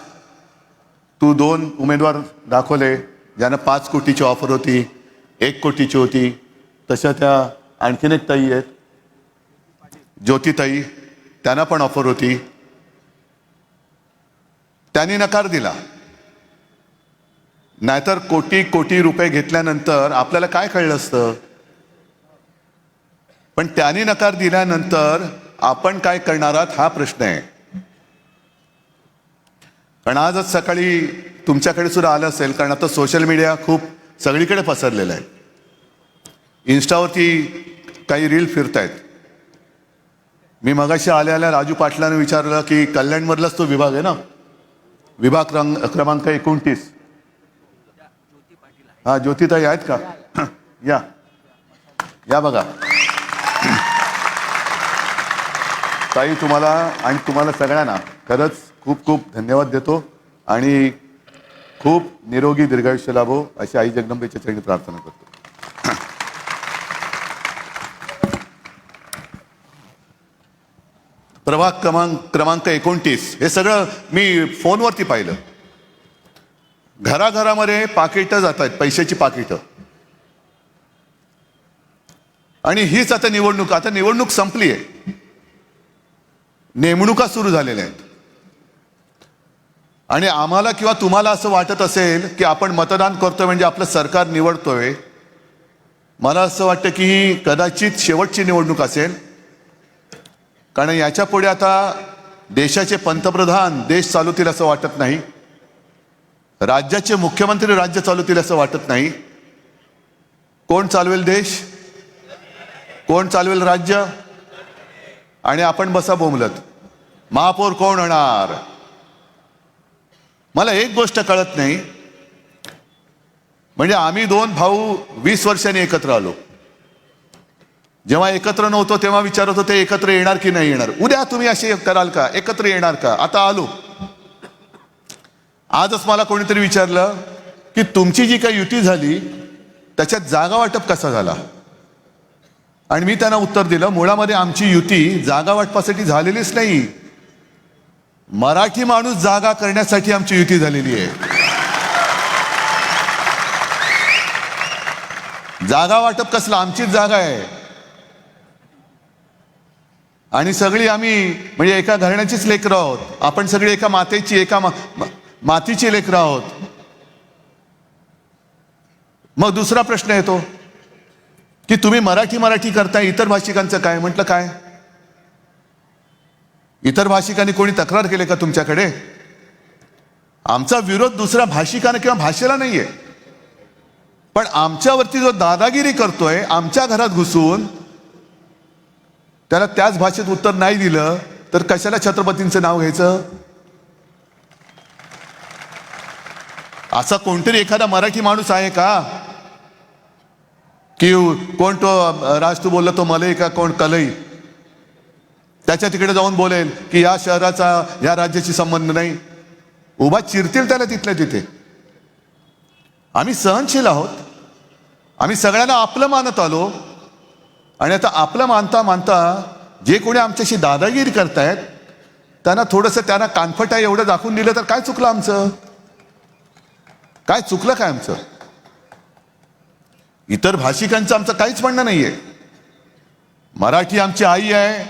तू 2 उमेदवार दाखवले ज्यांना 5 कोटीची ऑफर होती, 1 कोटीची होती. तशा त्या आणखीन एक ताई आहेत, ज्योतिताई, त्यांना पण ऑफर होती. त्यांनी नकार दिला. नाहीतर कोटी कोटी रुपये घेतल्यानंतर आपल्याला काय कळलं असतं. पण त्यांनी नकार दिल्यानंतर आपण काय करणार आहात हा प्रश्न आहे. पण आजच सकाळी तुमच्याकडे सुद्धा आलं असेल, कारण आता सोशल मीडिया खूप सगळीकडे पसरलेला आहे. इन्स्टावरती काही रील फिरतायत. मी मगाशी आल्या राजू पाटलाने विचारलं की कल्याणमधलाच तो विभाग आहे ना, विभाग क्रमांक 29. हा, ज्योतिताई आहेत का? या या बघा ताई, तुम्हाला आणि तुम्हाला सगळ्यांना खरंच खूप खूप धन्यवाद देतो आणि खूप निरोगी दीर्घायुष्य लाभो अशी आई जगदंबेच्या चरणी प्रार्थना करतो. प्रभाग क्रमांक 29 हे सगळं मी फोनवरती पाहिलं. घराघरामध्ये पाकिटं जात आहेत, पैशाची पाकिटं. आणि हीच आता निवडणूक संपली आहे, नेमणुका सुरू झालेल्या आहेत. आणि आम्हाला किंवा तुम्हाला असं वाटत असेल की आपण मतदान करतोय म्हणजे आपलं सरकार निवडतोय, मला असं वाटतं की ही कदाचित शेवटची निवडणूक असेल. कारण याच्या पुढे आता देशाचे पंतप्रधान देश चालवतील असं वाटत नाही, राज्याचे मुख्यमंत्री राज्य चालवतील असं वाटत नाही. कोण चालवेल देश, कोण चालवेल राज्य? आणि आपण बसा बोंबलत, महापौर कोण होणार? मला एक गोष्ट कळत नाही, म्हणजे आम्ही 2 भाऊ 20 वर्षांनी एकत्र आलो. जेव्हा एकत्र नव्हतो तेव्हा विचारत होते एकत्र येणार की नाही येणार. उद्या तुम्ही असे कराल का, एकत्र येणार का. आता आलो. आजच मला कोणीतरी विचारलं की तुमची जी काही युती झाली त्याच्यात जागा वाटप कसा झाला. आणि मी त्यांना उत्तर दिलं, मुळामध्ये आमची युती जागा वाटपासाठी झालेलीच नाही, मराठी माणूस जागा करण्यासाठी आमची युती झालेली आहे. जागा वाटप कसलं, आमचीच जागा आहे. आणि सगळी आम्ही म्हणजे एका घराण्याचीच लेकरं आहोत. आपण सगळी एका मातेची, एका मातीची लेकरं आहोत. मग दुसरा प्रश्न येतो की तुम्ही मराठी करताय, इतर भाषिकांचं काय. म्हटलं काय, इतर भाषिकांनी कोणी तक्रार केली का तुमच्याकडे. आमचा विरोध दुसऱ्या भाषिकांना किंवा भाषेला नाहीये, पण आमच्यावरती जो दादागिरी करतोय, आमच्या घरात घुसून त्याला त्याच भाषेत उत्तर नाही दिलं तर कशाला छत्रपतींचं नाव घ्यायचं. असा कोणतरी एखादा मराठी माणूस आहे का की कोण तो राज तू बोलला तो मलई का कोण कलई, त्याच्या तिकडे जाऊन बोलेल की या शहराचा या राज्याशी संबंध नाही. उभा चिरतील त्याला तिथल्या तिथे. आम्ही सहनशील आहोत. आम्ही सगळ्यांना आपलं मानत आलो. आणि आता आपलं मानता मानता जे कोणी आमच्याशी दादागिरी करतायत त्यांना थोडंसं त्यांना कानफटा एवढं दाखवून दिलं तर काय चुकलं आमचं, काय चुकलं काय आमचं. इतर भाषिकांचं आमचं काहीच म्हणणं नाहीये. मराठी आमची आई आहे,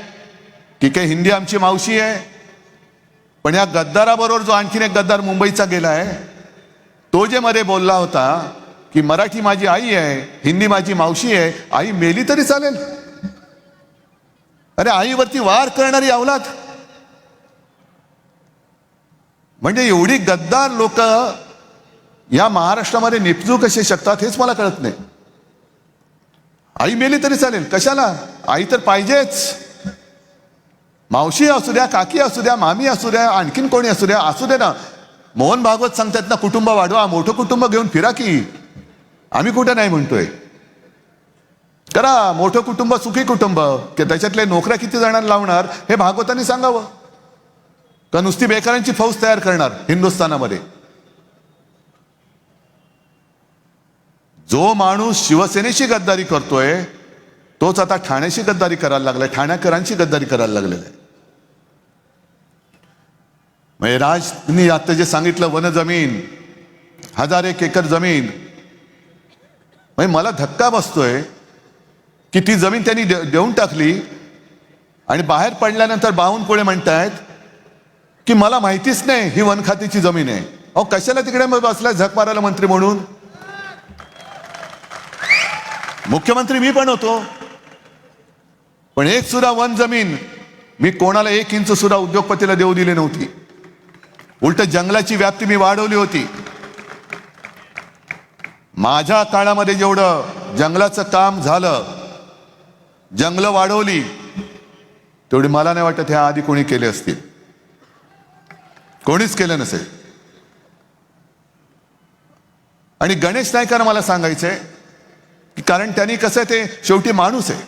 ठीक आहे, हिंदी आमची मावशी आहे. पण या गद्दाराबरोबर जो आणखीन एक गद्दार मुंबईचा गेलाय, तो जे मध्ये बोलला होता की मराठी माझी आई आहे, हिंदी माझी मावशी आहे, आई मेली तरी चालेल. अरे आईवरती वार करणारी अवलाद, म्हणजे एवढी गद्दार लोक या महाराष्ट्रामध्ये निपजू कसे शकतात हेच मला कळत नाही. आई मेली तरी चालेल, कशाला, आई तर पाहिजेच. मावशी असू द्या, काकी असू द्या, मामी असू द्या, आणखीन कोणी असू दे ना. मोहन भागवत सांगतात ना, कुटुंब वाढवा, मोठं कुटुंब घेऊन फिरा की. आम्ही कुठं नाही म्हणतोय, करा मोठं कुटुंब, सुखी कुटुंब. की त्याच्यातले नोकऱ्या किती जणांना लावणार हे भागवतांनी सांगावं का नुसती बेकारांची फौज तयार करणार हिंदुस्थानामध्ये. जो माणूस शिवसेनेशी गद्दारी करतोय तोच आता ठाण्याशी गद्दारी करायला लागलाय, ठाण्याकरांची गद्दारी करायला लागलेला आहे. म्हणजे राजनी आता जे सांगितलं वन जमीन, 1001 एकर जमीन, म्हणजे मला धक्का बसतोय की ती जमीन त्यांनी देऊन टाकली आणि बाहेर पडल्यानंतर बावनकुळे म्हणतायत की मला माहितीच नाही ही वन खात्याची जमीन आहे. अहो कशाला तिकडे बसलाय झक मारायला मंत्री म्हणून. मुख्यमंत्री मी पण होतो, पण एक सुद्धा वन जमीन मी कोणाला 1 इंच सुद्धा उद्योगपतीला देऊ दिली नव्हती. उलट जंगलाची व्याप्ती मी वाढवली होती. माझ्या काळामध्ये जेवढं जंगलाचं काम झालं, जंगलं वाढवली, तेवढी मला नाही वाटत ह्या आधी कोणी केले असतील. कोणीच केलं नसेल. आणि गणेश नाईकांना मला सांगायचंय की कारण त्यांनी कसं आहे, ते शेवटी माणूस आहे,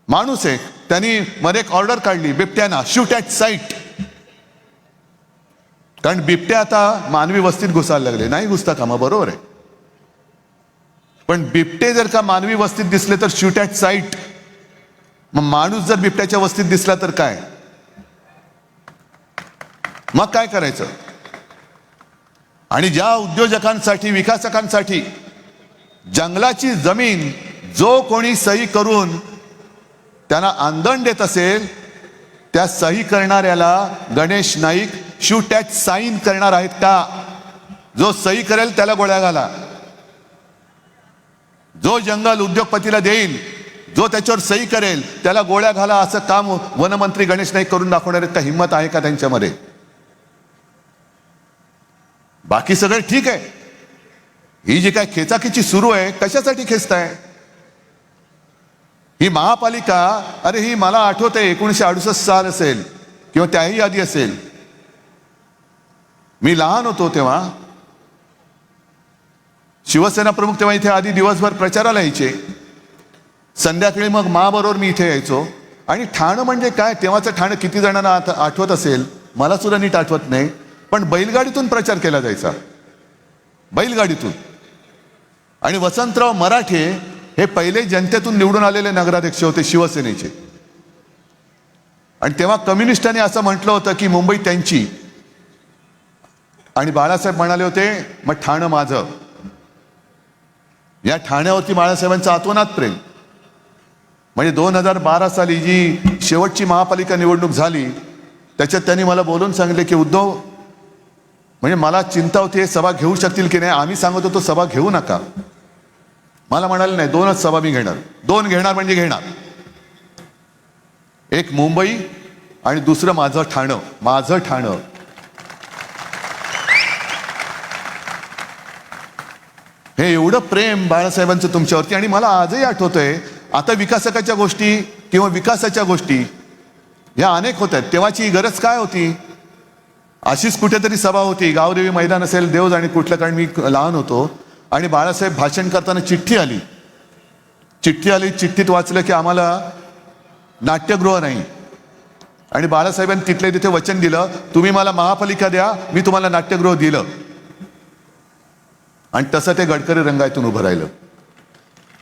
माणूस आहे. त्यांनी मध्ये एक ऑर्डर काढली बिबट्याना, शूट ॲट साईट. कारण बिबट्या आता मानवी वस्तीत घुसायला लागले, नाही घुसता कामा, बरोबर आहे. पण बिबटे जर का मानवी वस्तीत दिसले तर शूट ॲट साईट. मग माणूस जर बिबट्याच्या वस्तीत दिसला तर काय, मग काय करायचं. आणि ज्या उद्योजकांसाठी, विकासकांसाठी जंगलाची जमीन जो कोणी सही करून त्यांना आंदण देत असेल, त्या सही करणाऱ्याला Ganesh Naik shoot at sign करणार आहेत का. जो सही करेल त्याला गोळ्या घाला. जो जंगल उद्योगपतीला देईल, जो त्याच्यावर सही करेल त्याला गोळ्या घाला. असं काम वनमंत्री गणेश नाईक करून दाखवणार आहेत का. हिंमत आहे का त्यांच्यामध्ये. बाकी सगळं ठीक आहे. ही जी काय खेचाखेची सुरू आहे, कशासाठी खेचताय. ही महापालिका, अरे ही मला आठवत आहे 1968 साल असेल किंवा त्याही आधी असेल. मी लहान होतो तेव्हा. शिवसेना प्रमुख तेव्हा इथे आधी दिवसभर प्रचाराला यायचे. संध्याकाळी मग माबरोबर मी इथे यायचो. आणि ठाणं म्हणजे काय, तेव्हाचं ठाणं किती जणांना आठवत असेल, मला सुद्धा नीट आठवत नाही, पण बैलगाडीतून प्रचार केला जायचा, बैलगाडीतून. आणि वसंतराव मराठे हे पहिले जनतेतून निवडून आलेले नगराध्यक्ष होते शिवसेनेचे. आणि तेव्हा कम्युनिस्टांनी असं म्हटलं होतं की मुंबई त्यांची, आणि बाळासाहेब म्हणाले होते मग ठाणं माझं. या ठाण्यावरती बाळासाहेबांचं आतोनात प्रेम. म्हणजे 2012 साली जी शेवटची महापालिका निवडणूक झाली त्याच्यात त्यांनी मला बोलून सांगितले की उद्धव, म्हणजे मला चिंता होती हे सभा घेऊ शकतील की नाही. आम्ही सांगत होतो सभा घेऊ नका. मला म्हणाले नाही, 2च सभा मी घेणार. 2 घेणार म्हणजे घेणार. एक मुंबई आणि दुसरं माझं ठाणं. माझं ठाणं. हे एवढं प्रेम बाळासाहेबांचं तुमच्यावरती. आणि मला आजही आठवतंय, आता विकासकाच्या गोष्टी किंवा विकासाच्या गोष्टी या अनेक होत आहेत. तेव्हाची गरज काय होती, अशीच कुठेतरी सभा होती, गावदेवी मैदान असेल, देव जाणे कुठलं, कारण मी लहान होतो. आणि बाळासाहेब भाषण करताना चिठ्ठी आली. चिठ्ठीत वाचलं की आम्हाला नाट्यगृह नाही. आणि बाळासाहेबांनी तिथले तिथे वचन दिलं, तुम्ही मला महापालिका द्या, मी तुम्हाला नाट्यगृह दिलं. आणि तसं ते गडकरी रंगायतून उभं राहिलं.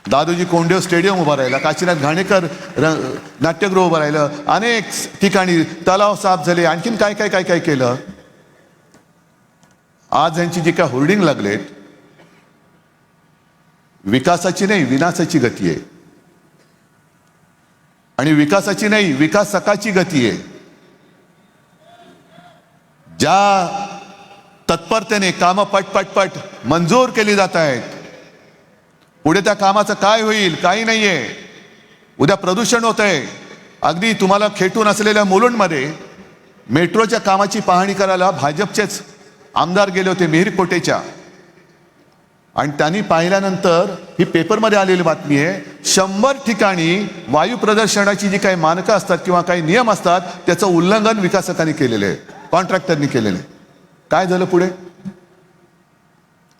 दादोजी कोंडदेव स्टेडियम उभं राहिला. काशीनाथ घाणेकर नाट्यगृह उभं राहिलं. अनेक ठिकाणी तलाव साफ झाले. आणखीन काय काय काय काय केलं. आज यांची जी काय होर्डिंग लागलेत, विकासाची नाही विनाशाची गती आहे. आणि विकासाची नाही विकासकाची गती आहे. ज्या तत्परतेने कामं पटपटपट मंजूर केली जात आहेत, पुढे त्या कामाचं काय होईल काही नाहीये. उद्या प्रदूषण होत आहे. अगदी तुम्हाला खेटून असलेल्या मुलुंडमध्ये मेट्रोच्या कामाची पाहणी करायला भाजपचेच आमदार गेले होते, मिहिरकोटेच्या. आणि त्यांनी पाहिल्यानंतर ही पेपरमध्ये आलेली बातमी आहे, 100 ठिकाणी वायू प्रदूषणाची जी काही मानकं असतात किंवा काही नियम असतात त्याचं उल्लंघन विकासकांनी केलेलं आहे, कॉन्ट्रॅक्टरनी केलेलं आहे. काय झालं पुढे.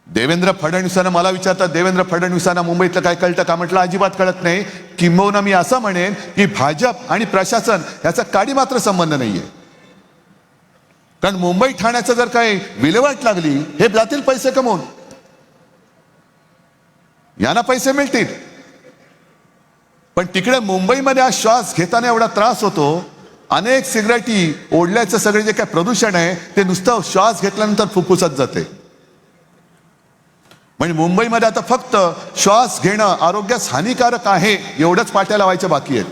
देवेंद्र फडणवीसांना मला विचारतात, देवेंद्र फडणवीसांना मुंबईतलं काय कळतं का. म्हटलं अजिबात कळत नाही. किंबहुना मी असं म्हणेन की भाजप आणि प्रशासन याचा काडी मात्र संबंध नाहीये. कारण मुंबई ठाण्याचं जर काही विल्हेवाट लागली, हे जातील पैसे कमवून, यांना पैसे मिळतील. पण तिकडे मुंबईमध्ये आज श्वास घेताना एवढा त्रास होतो. अनेक सिगरेटी ओढल्याचं सगळे जे काय प्रदूषण आहे ते नुसतं श्वास घेतल्यानंतर फुफ्फुसात जाते. म्हणजे मुंबईमध्ये आता फक्त श्वास घेणं आरोग्यास हानिकारक आहे एवढंच पाट्या लावायच्या बाकी आहेत.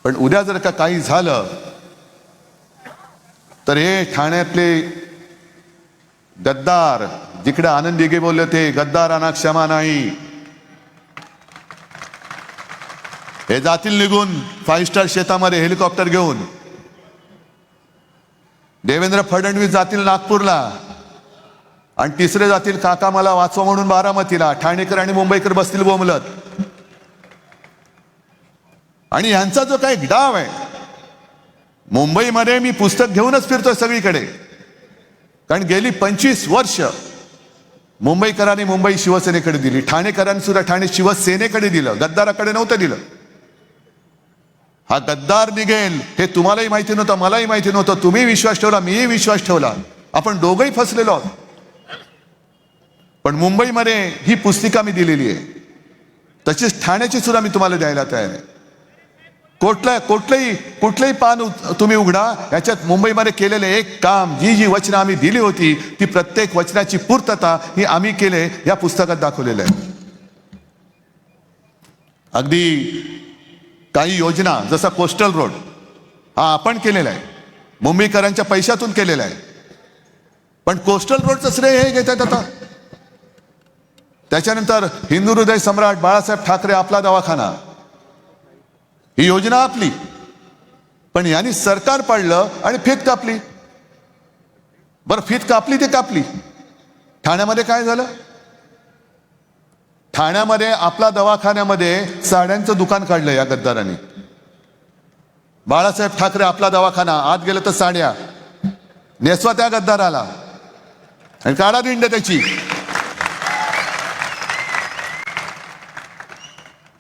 पण उद्या जर का काही झालं तर हे ठाण्यातले गद्दार, जिकडे आनंद दिघे बोलले होते गद्दारांना क्षमा नाही, हे जातील निघून 5 स्टार शेतामध्ये हेलिकॉप्टर घेऊन. देवेंद्र फडणवीस जातील नागपूरला आणि तिसरे जातील काका मला वाचवा म्हणून बारामतीला. ठाणेकर आणि मुंबईकर बसतील बोंबलत. आणि यांचा जो काही डाव आहे, मुंबईमध्ये मी पुस्तक घेऊनच फिरतोय सगळीकडे, कारण गेली 25 वर्ष मुंबईकरांनी मुंबई शिवसेनेकडे दिली, ठाणेकरांनी सुद्धा ठाणे शिवसेनेकडे दिलं, गद्दाराकडे नव्हतं दिलं. हा गद्दार निघेल हे तुम्हालाही माहिती नव्हतं, मलाही माहिती नव्हतं. तुम्ही विश्वास ठेवला, मीही विश्वास ठेवला, आपण दोघंही फसलेलो आहोत. पण मुंबईमध्ये ही पुस्तिका मी दिलेली आहे, तशीच ठाण्याची सुद्धा मी तुम्हाला द्यायला तयार आहे. कुठलंही पान तुम्ही उघडा, याच्यात मुंबईमध्ये केलेले एक काम, जी वचनं आम्ही दिली होती ती प्रत्येक वचनाची पूर्तता ही आम्ही केले, या पुस्तकात दाखवलेलं आहे. अगदी काही योजना जसा कोस्टल रोड हा आपण केलेला आहे, मुंबईकरांच्या पैशातून केलेला आहे. पण कोस्टल रोडचं श्रेय हे घेतात आता. त्याच्यानंतर हिंदू हृदय सम्राट बाळासाहेब ठाकरे आपला दवाखाना, ही योजना आपली. पण यांनी सरकार पाडलं आणि फीत कापली. बरं, फीत कापली ते कापली. ठाण्यामध्ये काय झालं. ठाण्यामध्ये आपला दवाखान्यामध्ये साड्यांचं दुकान काढलं या गद्दारांनी. बाळासाहेब ठाकरे आपला दवाखाना, आत गेलं तर साड्या नेसवा त्या गद्दाराला आणि काढा दिंड त्याची.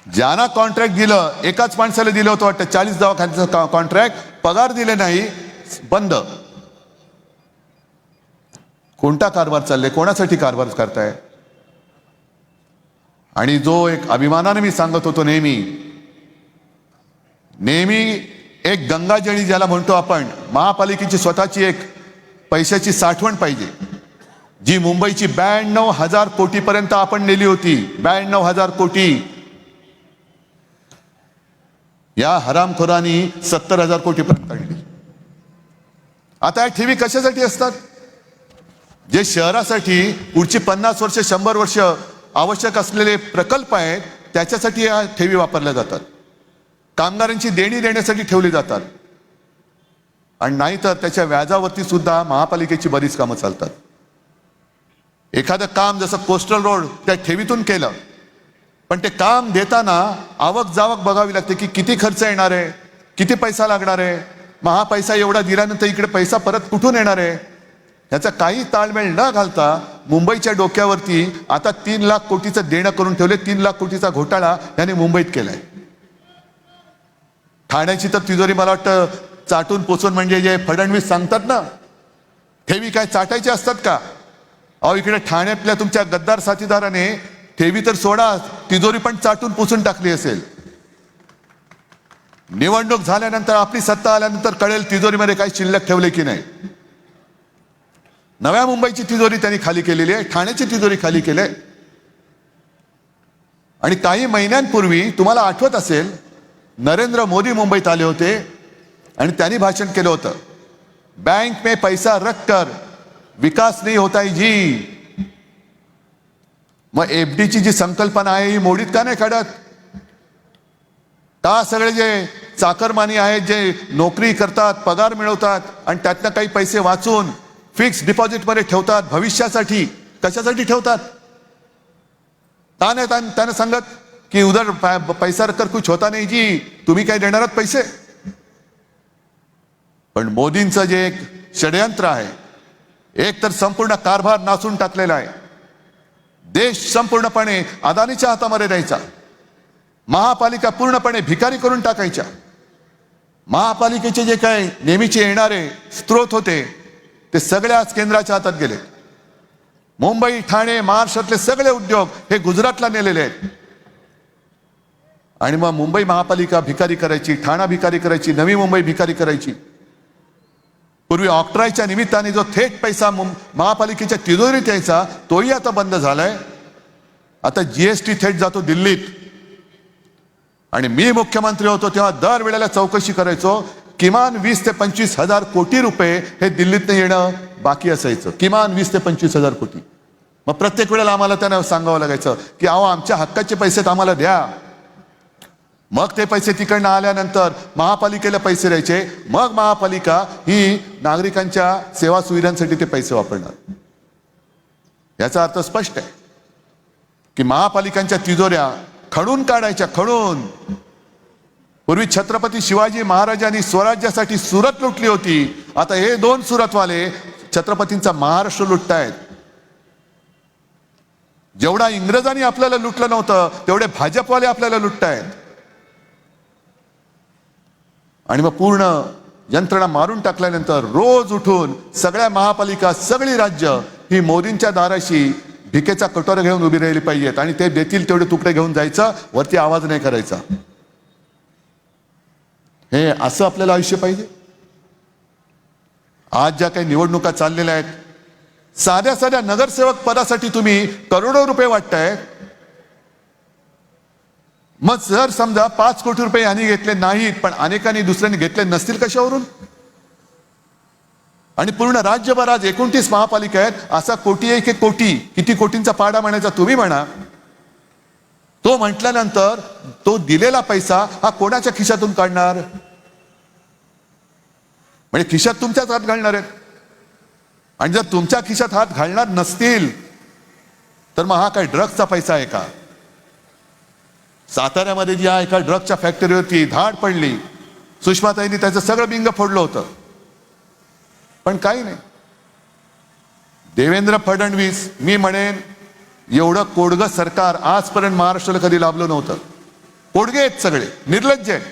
ज्यांना कॉन्ट्रॅक्ट दिलं, एकाच माणसाला दिलं होतं वाटतं 40 दवाखान्याचं कॉन्ट्रॅक्ट, पगार दिले नाही, बंद. कोणता कारभार चाललाय? कोणासाठी कारभार करताय? आणि जो एक अभिमानाने मी सांगत होतो नेहमी एक गंगाजळी ज्याला म्हणतो आपण, महापालिकेची स्वतःची एक पैशाची साठवण पाहिजे, जी मुंबईची 92,000 कोटीपर्यंत आपण नेली होती. 92,000 कोटी. या हरामखोरांनी 70,000 कोटीपर्यंत आणली. आता या ठेवी कशासाठी असतात? जे शहरासाठी पुढची 50 वर्ष 100 वर्ष आवश्यक असलेले प्रकल्प आहेत, त्याच्यासाठी या ठेवी वापरल्या जातात. कामगारांची देणी देण्यासाठी ठेवली जातात. आणि नाहीतर त्याच्या व्याजावरती सुद्धा महापालिकेची बरीच कामं चालतात. एखादं काम जसं कोस्टल रोड त्या ठेवीतून केलं, पण ते काम देताना आवक जावक बघावी लागते की किती खर्च येणार आहे, किती पैसा लागणार आहे, मग हा पैसा एवढा दिल्यानंतर इकडे पैसा परत कुठून येणार आहे, याचा काही ताळमेळ न घालता मुंबईच्या डोक्यावरती आता 3 लाख कोटीचं देणं करून ठेवले. 3 लाख कोटीचा घोटाळा याने मुंबईत केलाय. ठाण्याची तर तिजोरी मला वाटतं चाटून पोचून, म्हणजे जे फडणवीस सांगतात ना, ठेवी काय चाटायचे असतात का? अहो, इकडे ठाण्यातल्या तुमच्या गद्दार साथीदाराने ठेवी तर सोडा, तिजोरी पण चाटून पुसून टाकली असेल. निवडणूक झाल्यानंतर, आपली सत्ता आल्यानंतर कळेल तिजोरीमध्ये काही शिल्लक ठेवले की नाही. नव्या मुंबईची तिजोरी त्यांनी खाली केलेली आहे, ठाण्याची तिजोरी खाली केली आहे. आणि काही महिन्यांपूर्वी तुम्हाला आठवत असेल, नरेंद्र मोदी मुंबईत आले होते आणि त्यांनी भाषण केलं होतं, बँक में पैसा रखकर विकास नहीं होता है जी. मग एफडीची जी संकल्पना आहे ही मोडीत का नाही काढत? का सगळे जे चाकरमानी आहेत, जे नोकरी करतात, पगार मिळवतात आणि त्यातनं काही पैसे वाचून फिक्स डिपॉझिटमध्ये ठेवतात भविष्यासाठी, कशासाठी ठेवतात? त्याने सांगत की उधर पैसा रखकर कुछ होता नहीं जी, तुम्ही काय देणार आहात पैसे? पण मोदींचं जे एक षडयंत्र आहे, एक तर संपूर्ण कारभार नासून टाकलेला आहे. देश संपूर्णपणे अदानीच्या हातामध्ये द्यायचा, महापालिका पूर्णपणे भिकारी करून टाकायच्या. महापालिकेचे जे काय नेहमीचे येणारे स्रोत होते ते सगळे आज केंद्राच्या हातात गेले. मुंबई, ठाणे, महाराष्ट्रातले सगळे उद्योग हे गुजरातला नेलेले आहेत. आणि मग मुंबई महापालिका भिकारी करायची, ठाणा भिकारी करायची, नवी मुंबई भिकारी करायची. पूर्वी ऑक्ट्रॉयच्या निमित्ताने जो थेट पैसा महापालिकेच्या तिजोरीत यायचा, तोही आता बंद झालाय. आता जीएसटी थेट जातो दिल्लीत. आणि मी मुख्यमंत्री होतो तेव्हा दर वेळेला चौकशी करायचो, किमान 20 ते 25 हजार कोटी रुपये हे दिल्लीतनं येणं बाकी असायचं. किमान 20 ते 25 हजार कोटी. मग प्रत्येक वेळेला आम्हाला त्यांना सांगावं लागायचं की अहो, आमच्या हक्काचे पैसे तर आम्हाला द्या. मग ते पैसे तिकडनं आल्यानंतर महापालिकेला पैसे द्यायचे. मग महापालिका ही नागरिकांच्या सेवा सुविधांसाठी ते पैसे वापरणार. याचा अर्थ स्पष्ट आहे की महापालिकांच्या तिजोऱ्या खणून काढायच्या, खणून. पूर्वी छत्रपती शिवाजी महाराजांनी स्वराज्यासाठी सुरत लुटली होती, आता हे 2 सुरतवाले छत्रपतींचा महाराष्ट्र लुटतायत. जेवढा इंग्रजांनी आपल्याला लुटलं नव्हतं, तेवढे भाजपवाले आपल्याला लुटतायत. आणि मग पूर्ण यंत्रणा मारून टाकल्यानंतर रोज उठून सगळ्या महापालिका, सगळी राज्य ही मोदींच्या दाराशी भिकेचा कटोरा घेऊन उभी राहिली पाहिजेत. आणि ते देतील तेवढे तुकडे घेऊन जायचं, वरती आवाज नाही करायचा. हे असं आपल्याला आयुष्य पाहिजे? आज ज्या काही निवडणुका चाललेल्या आहेत, साध्या साध्या नगरसेवक पदासाठी तुम्ही करोडो रुपये वाटताय. मग जर समजा 5 कोटी रुपये यांनी घेतले नाहीत, पण अनेकांनी दुसऱ्यांनी घेतले नसतील, कशावरून? आणि पूर्ण राज्यभर आज 29 महापालिका आहेत. असा कोटी आहे की कोटी, किती कोटींचा पाडा म्हणायचा तुम्ही म्हणा. तो म्हटल्यानंतर तो दिलेला पैसा हा कोणाच्या खिशातून काढणार? म्हणजे खिशात तुमच्याच हात घालणार आहेत. आणि जर तुमच्या खिशात हात घालणार नसतील तर मग हा काय ड्रग्सचा पैसा आहे का? साताऱ्यामध्ये जी आहे एका ड्रग्सच्या फॅक्टरीवरती धाड पडली, सुषमाताईंनी त्याचं सगळं बिंग फोडलं होतं, पण काही नाही. देवेंद्र फडणवीस, मी म्हणेन एवढं कोडगं सरकार आजपर्यंत महाराष्ट्राला कधी लाभलं नव्हतं. पोडगे आहेत सगळे, निर्लज्ज आहेत.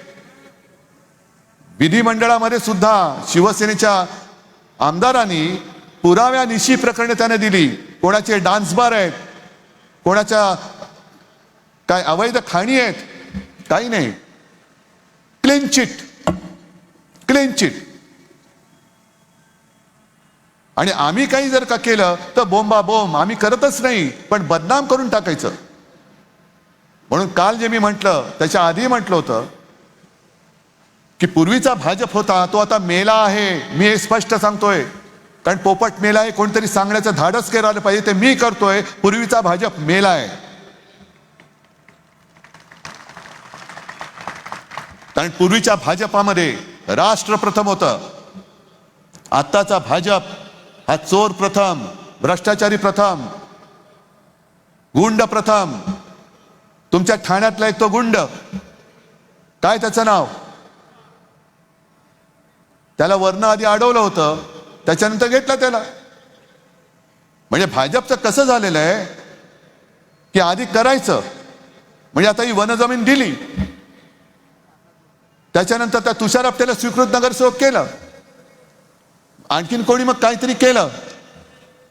विधिमंडळामध्ये सुद्धा शिवसेनेच्या आमदारांनी पुराव्यानिशी प्रकरणे त्याने दिली. कोणाचे डान्स बार आहेत, कोणाच्या काय अवैध खाणी आहेत, काही नाही. Clean chit, clean chit. आणि आम्ही काही जर का केलं तर बोंबा बोंब, आम्ही करतच नाही, पण बदनाम करून टाकायचं. म्हणून काल जे मी म्हटलं त्याच्या आधी म्हटलं होतं की पूर्वीचा भाजप होता तो आता मेला आहे. मी हे स्पष्ट सांगतोय, कारण पोपट मेला आहे कोणतरी सांगण्याचं धाडस करायला पाहिजे, ते मी करतोय. पूर्वीचा भाजप मेला आहे. कारण पूर्वीच्या भाजपामध्ये राष्ट्र प्रथम होतं. आत्ताचा भाजप हा चोर प्रथम, भ्रष्टाचारी प्रथम, गुंड प्रथम. तुमच्या ठाण्यातला एक तो गुंड, काय त्याचं नाव, त्याला वरनं आधी अडवलं होतं, त्याच्यानंतर घेतलं त्याला. म्हणजे भाजपचं कसं झालेलं आहे की आधी करायचं, म्हणजे आता ही वनजमीन दिली, त्याच्यानंतर त्या तुषार आपटेला स्वीकृत नगरसेवक केलं, आणखीन कोणी मग काहीतरी केलं.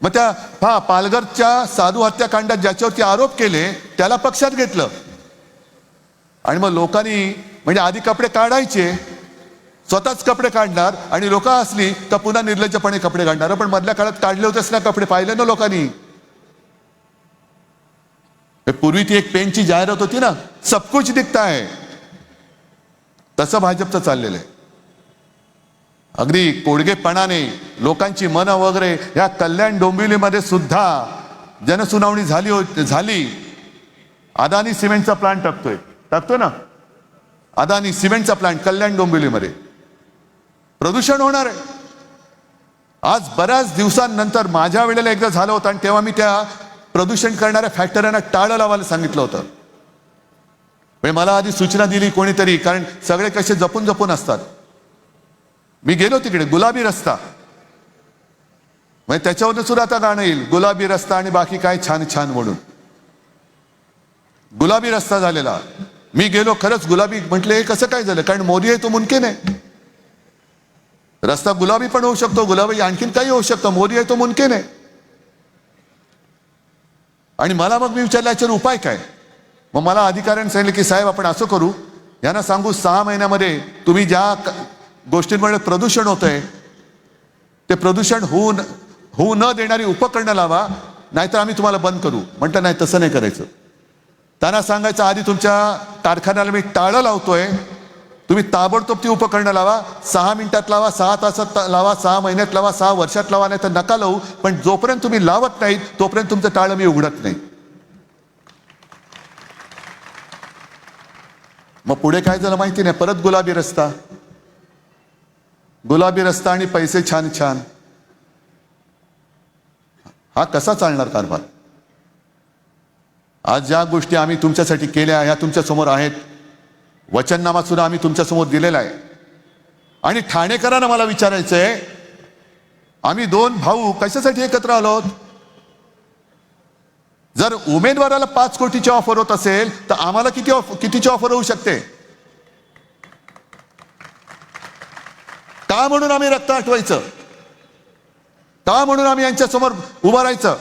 मग त्या पालघरच्या साधू हत्याकांडात ज्याच्यावरती आरोप केले त्याला पक्षात घेतलं. आणि मग लोकांनी म्हणजे आधी कपडे काढायचे, स्वतःच कपडे काढणार, आणि लोक असली तर पुन्हा निर्लज्जपणे कपडे काढणार. पण मधल्या काळात काढले होतेच ना कपडे, पाहिले ना लोकांनी. पूर्वी ती एक पेनची जाहिरात होती ना, सब कुछ दिखता है, तसं भाजपचं चाललेलं आहे. अगदी कोडगेपणाने लोकांची मनं वगैरे. या कल्याण डोंबिवलीमध्ये सुद्धा जनसुनावणी झाली. अदानी सिमेंटचा प्लांट टाकतोय ना, अदानी सिमेंटचा प्लांट कल्याण डोंबिवलीमध्ये. प्रदूषण होणार आहे. आज बऱ्याच दिवसांनंतर माझ्या वेळेला एकदा झालं होतं, आणि तेव्हा मी त्या प्रदूषण करणाऱ्या फॅक्टऱ्यांना टाळं लावायला सांगितलं होतं. म्हणजे मला आधी सूचना दिली कोणीतरी, कारण सगळे कसे जपून जपून असतात. मी गेलो तिकडे, गुलाबी रस्ता, म्हणजे त्याच्यावर सुद्धा आता गाणं येईल, गुलाबी रस्ता आणि बाकी काय छान छान म्हणून. गुलाबी रस्ता झालेला. मी गेलो, खरंच गुलाबी. म्हटले हे कसं काय झालं, कारण मोदी आहे तो मुमकिन आहे. रस्ता गुलाबी पण होऊ शकतो, गुलाबी आणखीन काही होऊ शकतं, मोदी आहे तो मुमकिन आहे. आणि मला मग मी विचारलं याच्यावर उपाय काय. मग मला अधिकाऱ्यांनी सांगितलं की साहेब आपण असं करू, यांना सांगू 6 महिन्यामध्ये तुम्ही ज्या गोष्टींमुळे प्रदूषण होतंय ते प्रदूषण होऊ न देणारी उपकरणं लावा, नाहीतर आम्ही तुम्हाला बंद करू. म्हटलं नाही, तसं नाही करायचं. त्यांना सांगायचं आधी तुमच्या कारखान्याला मी टाळं लावतोय, तुम्ही ताबडतोब ती उपकरणं लावा. 6 मिनिटात लावा, 6 तासात लावा, 6 महिन्यात लावा, 6 वर्षात लावा, नाही तर नका लावू. पण जोपर्यंत तुम्ही लावत नाहीत तोपर्यंत तुमचं टाळं मी उघडत नाही. मग पुढे काय झालं माहिती नाही, परत गुलाबी रस्ता, गुलाबी रस्ता आणि पैसे छान छान. हा कसा चालणार कारभार. आज ज्या गोष्टी आम्ही तुमच्यासाठी केल्या ह्या तुमच्या समोर आहेत. वचननामा सुद्धा आम्ही तुमच्या समोर दिलेला आहे. आणि ठाणेकरांना मला विचारायचंय, आम्ही 2 भाऊ कशासाठी एकत्र आलो. जर उमेदवाराला 5 कोटीची ऑफर होत असेल तर आम्हाला कितीची ऑफर होऊ शकते. का म्हणून आम्ही रक्त आठवायचं, का म्हणून आम्ही यांच्या समोर उभं राहायचं.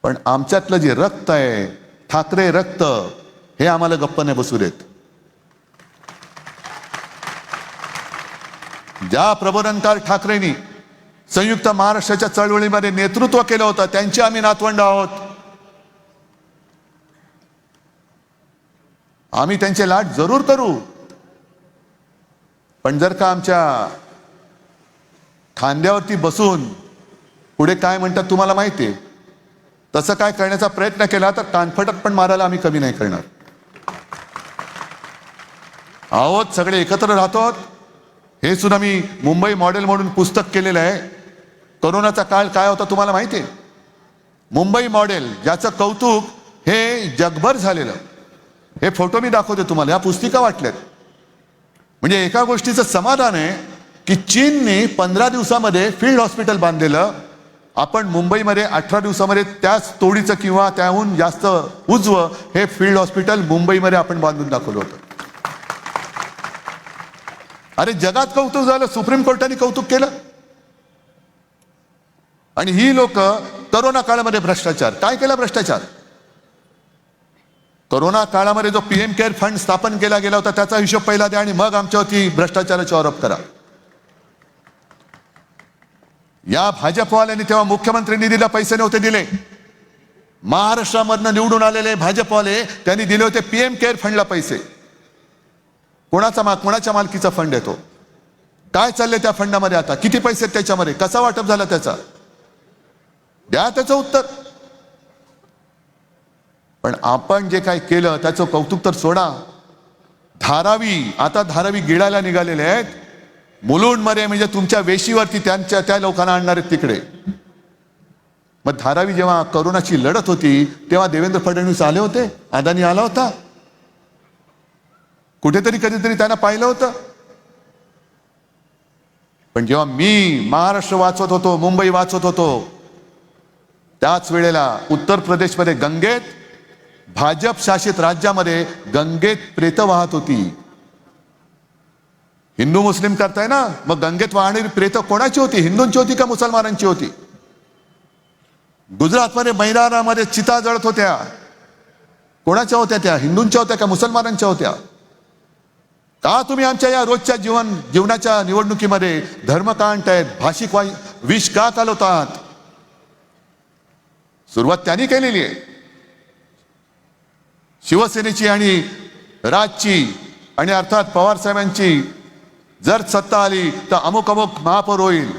पण आमच्यातलं जे रक्त आहे, ठाकरे रक्त, हे आम्हाला गप्प नाही बसू देत. ज्या प्रबोधनकार ठाकरेंनी संयुक्त महाराष्ट्राच्या चळवळीमध्ये नेतृत्व केलं होतं त्यांची आम्ही नातवंड आहोत. आम्ही त्यांचे लाड जरूर करू. पण जर का आमच्या खांद्यावरती बसून पुढे काय म्हणतात तुम्हाला माहिती आहे, तसं काय करण्याचा प्रयत्न केला तर कानफटत पण मारायला आम्ही कमी नाही करणार आहोत. सगळे एकत्र राहतो. हे सुद्धा मी मुंबई मॉडेल म्हणून पुस्तक केलेलं आहे. कोरोनाचा काळ काय होता तुम्हाला माहिती आहे. मुंबई मॉडेल ज्याचं कौतुक हे जगभर झालेलं, हे फोटो मी दाखवते तुम्हाला, या पुस्तिका वाटल्यात. म्हणजे एका गोष्टीचं समाधान आहे की चीनने 15 दिवसामध्ये फील्ड हॉस्पिटल बांधलेलं आपण मुंबईमध्ये 18 दिवसामध्ये त्याच तोडीचं किंवा त्याहून जास्त उजवं हे फील्ड हॉस्पिटल मुंबईमध्ये आपण बांधून दाखवलं होतं. अरे जगात कौतुक झालं, सुप्रीम कोर्टाने कौतुक केलं. आणि ही लोक करोना काळामध्ये भ्रष्टाचार काय केला? भ्रष्टाचार करोना काळामध्ये जो पीएम केअर फंड स्थापन केला गेला होता त्याचा हिशोब पहिला द्या आणि मग आमच्यावरती भ्रष्टाचाराचे आरोप करा. या भाजपवाल्यांनी तेव्हा मुख्यमंत्री निधीला पैसे नव्हते दिले. महाराष्ट्रामधनं निवडून आलेले भाजपवाले त्यांनी दिले होते पीएम केअर फंडला पैसे. कोणाच्या मालकीचा फंड आहे तो? काय चाललंय त्या फंडामध्ये आता? किती पैसे आहेत त्याच्यामध्ये? कसा वाटप झाला त्याचा? द्या त्याचं उत्तर. पण आपण जे काय केलं त्याचं कौतुक तर सोडा. धारावी गिळायला निघालेले आहेत. मुलुंडमध्ये म्हणजे तुमच्या वेशीवरती त्या लोकांना आणणार आहेत तिकडे. मग धारावी जेव्हा करोनाची लढत होती तेव्हा देवेंद्र फडणवीस आले होते, अदानी आला होता. कुठेतरी कधीतरी त्यांना पाहिलं होतं. पण जेव्हा मी महाराष्ट्र वाचवत होतो, मुंबई वाचवत होतो, त्याच वेळेला उत्तर प्रदेशमध्ये गंगेत, भाजप शासित राज्यामध्ये गंगेत प्रेत वाहत होती. हिंदू मुस्लिम करताय ना, मग गंगेत वाहणारी प्रेत कोणाची होती? हिंदूंची होती का मुसलमानांची होती? गुजरातमध्ये मैदानामध्ये चिता जळत होत्या, कोणाच्या होत्या त्या? हिंदूंच्या होत्या का मुसलमानांच्या होत्या? का तुम्ही आमच्या या रोजच्या जीवनाच्या निवडणुकीमध्ये धर्म का आणतायत? भाषिक विष का चालवतात? सुरुवात त्यांनी केलेली आहे, शिवसेनेची आणि राजची आणि अर्थात पवार साहेबांची. जर सत्ता आली तर अमुक महापौर होईल.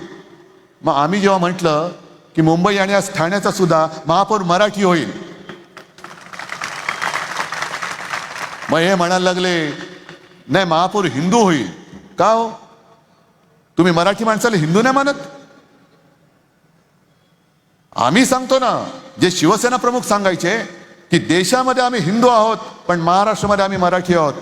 मग आम्ही जेव्हा म्हटलं की मुंबई आणि आज ठाण्याचा सुद्धा महापौर मराठी होईल, मग हे म्हणायला लागले नाही महापौर हिंदू होईल. का हो? तुम्ही मराठी माणसाला हिंदू नाही मानत? आम्ही सांगतो ना, जे शिवसेना प्रमुख सांगायचे की देशामध्ये आम्ही हिंदू आहोत पण महाराष्ट्रामध्ये आम्ही मराठी आहोत.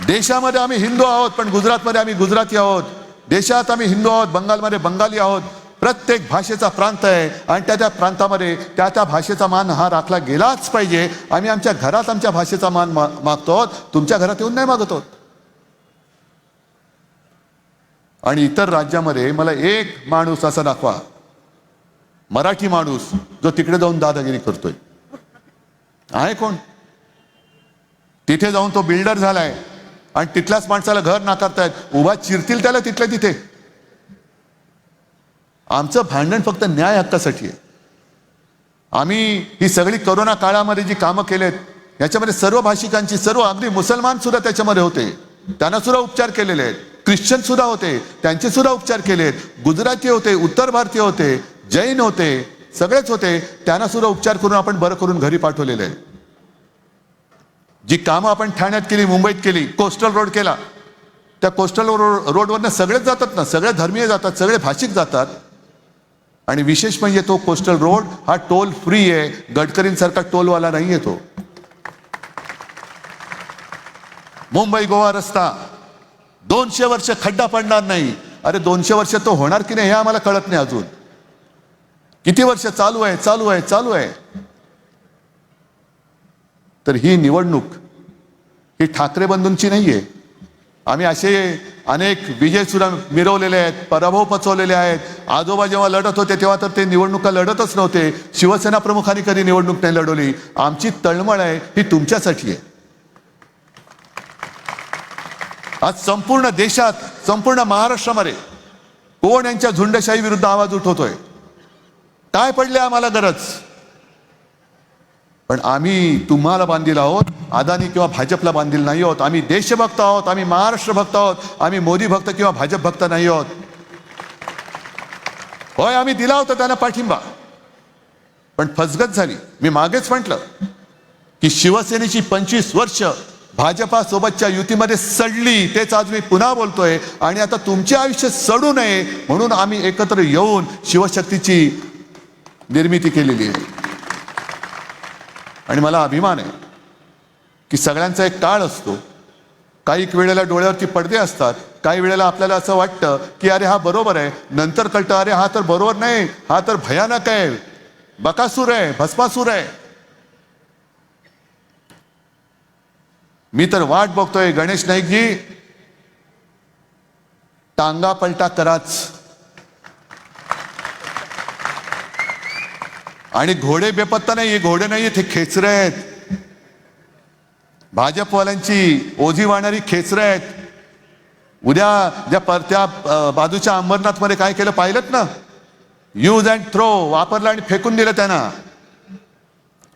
देशामध्ये आम्ही हिंदू आहोत पण गुजरातमध्ये आम्ही गुजराती आहोत. देशात आम्ही हिंदू आहोत, बंगालमध्ये बंगाली आहोत. प्रत्येक भाषेचा प्रांत आहे आणि त्या प्रांतामध्ये त्या भाषेचा मान हा राखला गेलाच पाहिजे. आम्ही आमच्या घरात आमच्या भाषेचा मान मागतो, तुमच्या घरात येऊन नाही मागतो. आणि इतर राज्यामध्ये मला एक माणूस असा दाखवा, मराठी माणूस जो तिकडे जाऊन दादागिरी करतोय. आहे कोण? तिथे जाऊन तो बिल्डर झालाय आणि तिथल्याच माणसाला घर नाकारतायत. उभा चिरतील त्याला तिथल्या तिथे. आमचं भांडण फक्त न्याय हक्कासाठी आहे. आम्ही ही सगळी करोना काळामध्ये जी कामं केलेत याच्यामध्ये सर्व भाषिकांची, सर्व अगदी मुसलमान सुद्धा त्याच्यामध्ये होते, त्यांना सुद्धा उपचार केलेले आहेत. ख्रिश्चन सुद्धा होते, त्यांचे सुद्धा उपचार केलेत. गुजराती होते, उत्तर भारतीय होते, जैन होते, सगळेच होते, त्यांना सुद्धा उपचार करून आपण बरं करून घरी पाठवलेले आहे. जी कामं आपण ठाण्यात केली, मुंबईत केली, कोस्टल रोड केला, त्या कोस्टल रोडवरनं सगळेच जातात ना, सगळे धर्मीय जातात, सगळे भाषिक जातात. आणि विशेष म्हणजे तो कोस्टल रोड हा टोल फ्री आहे. गडकरींसारखा टोलवाला नाही आहे तो. मुंबई गोवा रस्ता 200 वर्ष खड्डा पडणार नाही. अरे 200 वर्ष तो होणार की नाही हे आम्हाला कळत नाही अजून. किती वर्ष चालू आहे. तर ही निवडणूक ही ठाकरे बंधूंची नाहीये. आम्ही असे अनेक विजय सुद्धा मिरवलेले आहेत, पराभव पचवलेले आहेत. आजोबा जेव्हा लढत होते तेव्हा तर ते निवडणुका लढतच नव्हते. शिवसेना प्रमुखांनी कधी निवडणूक नाही लढवली. आमची तळमळ आहे ही तुमच्यासाठी आहे. आज संपूर्ण देशात, संपूर्ण महाराष्ट्रामध्ये कोण यांच्या झुंडशाही विरुद्ध आवाज उठवतोय? काय पडले आम्हाला गरज? पण आम्ही तुम्हाला बांधील आहोत, अदानी किंवा भाजपला बांधील नाही आहोत. आम्ही देशभक्त आहोत, आम्ही महाराष्ट्र भक्त आहोत, आम्ही मोदी भक्त किंवा भाजप भक्त नाही आहोत. होय, आम्ही दिला होता त्यांना पाठिंबा, पण फसगत झाली. मी मागेच म्हटलं की शिवसेनेची 25 वर्ष भाजपा सोबतच्या युतीमध्ये सडली, तेच आज मी पुन्हा बोलतोय. आणि आता तुमचे आयुष्य सडू नये म्हणून आम्ही एकत्र येऊन शिवशक्तीची निर्मिती केलेली आहे. आणि मला अभिमान आहे की सगळ्यांचा एक काळ असतो. काही वेळेला डोळ्यावरती पडदे असतात, काही वेळेला आपल्याला असं वाटतं की अरे हा बरोबर आहे, नंतर कळतं अरे हा तर बरोबर नाही, हा तर भयानक आहे, बकासूर आहे, भस्मासूर आहे. मी तर वाट बघतोय गणेश नाईकजी, टांगा पलटा कराच. आणि घोडे बेपत्ता नाही, हे घोडे नाही, ते खेचरे आहेत, भाजपवाल्यांची ओझी वाहणारी खेचरे आहेत. उद्या त्या बाजूच्या अंबरनाथ मध्ये काय केलं पाहिलं ना, यूज अँड थ्रो वापरलं आणि फेकून दिलं त्यांना.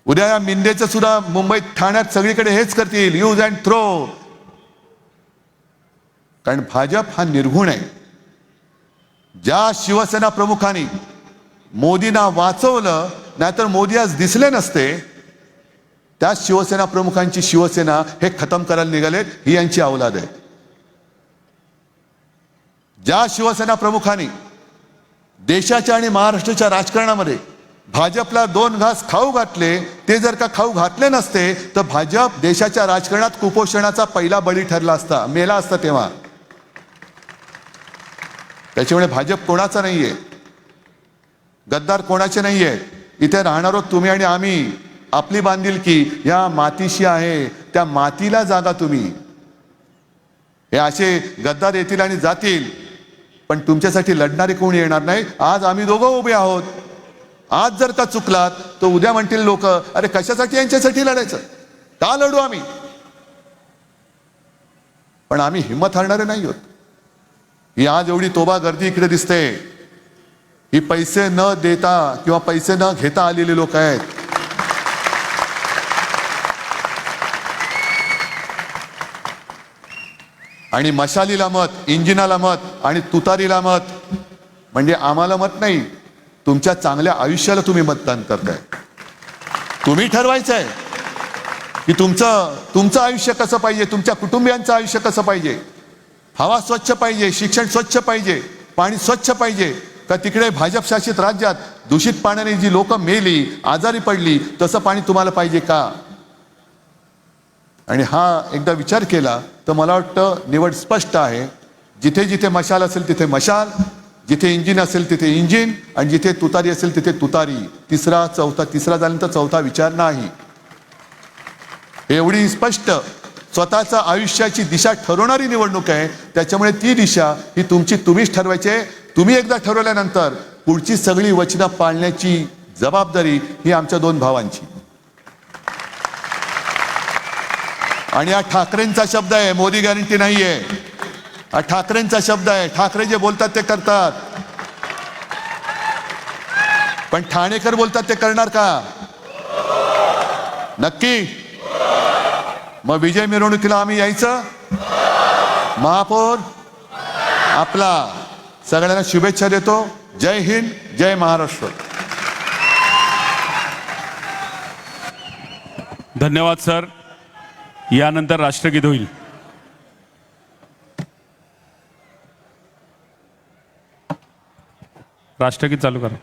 उद्या या मिंदेचं सुद्धा मुंबईत ठाण्यात सगळीकडे हेच करतील, यूज अँड थ्रो. कारण भाजप हा निर्गुण आहे. ज्या शिवसेना प्रमुखांनी मोदींना वाचवलं, नाहीतर मोदी आज दिसले नसते, त्या शिवसेना प्रमुखांची शिवसेना हे खतम करायला निघालेत, ही यांची अवलाद आहे. ज्या शिवसेना प्रमुखांनी देशाच्या आणि महाराष्ट्राच्या राजकारणामध्ये भाजपला 2 घास खाऊ घातले, ते जर का खाऊ घातले नसते तर भाजप देशाच्या राजकारणात कुपोषणाचा पहिला बळी ठरला असता, मेला असता तेव्हा. त्याच्यामुळे भाजप कोणाचा नाहीये, गद्दार कोणाचे नाहीये. इथे राहणारो तुम्ही आणि आम्ही, आपली बांधिलकी या मातीशी आहे, त्या मातीला जागा तुम्ही. हे असे गद्दार येतील आणि जातील, पण तुमच्यासाठी लढणारे कोणी येणार नाही. आज आम्ही दोघं उभे आहोत. आज जर का चुकलात तर उद्या म्हणतील लोक, अरे कशासाठी यांच्यासाठी लढायचं, का लढू आम्ही. पण आम्ही हिंमत हारणारे नाही आहोत. ही आज एवढी तोबा गर्दी इकडे दिसते, ही पैसे न देता किंवा पैसे न घेता आलेली लोक आहेत. आणि मशालीला मत, इंजिनाला मत आणि तुतारीला मत, म्हणजे आम्हाला मत नाही, तुमच्या चांगल्या आयुष्याला तुम्ही मतदान करताय. तुम्ही ठरवायचंय की तुमचं आयुष्य कसं पाहिजे, तुमच्या कुटुंबियांचं आयुष्य कसं पाहिजे. हवा स्वच्छ पाहिजे, शिक्षण स्वच्छ पाहिजे, पाणी स्वच्छ पाहिजे, का तिकडे भाजप शासित राज्यात दूषित पाण्याने जी लोक मेली, आजारी पडली, तसं पाणी तुम्हाला पाहिजे का. आणि हा एकदा विचार केला तर मला वाटतं निवड स्पष्ट आहे. जिथे जिथे मशाल असेल तिथे मशाल, जिथे इंजिन असेल तिथे इंजिन, आणि जिथे तुतारी असेल तिथे तुतारी. तिसरा झाल्यानंतर चौथा विचार नाही. एवढी स्पष्ट स्वतःच्या आयुष्याची दिशा ठरवणारी निवडणूक आहे. त्याच्यामुळे ती दिशा ही तुम्हीच ठरवायची. तुम्ही एकदा ठरवल्यानंतर पुढची सगळी वचनं पाळण्याची जबाबदारी ही आमच्या 2 भावांची. आणि हा ठाकरेंचा शब्द आहे, मोदी गॅरंटी नाहीये. हा ठाकरेंचा शब्द आहे. ठाकरे जे बोलतात ते करतात, पण ठाणेकर बोलतात ते करणार का, नक्की. मग विजय मिरवणुकीला आम्ही यायचं. महापौर आपला, सगळ्यांना शुभेच्छा देतो. जय हिंद, जय महाराष्ट्र. धन्यवाद सर. यानंतर राष्ट्रगीत होईल. राष्ट्रगीत चालू करा.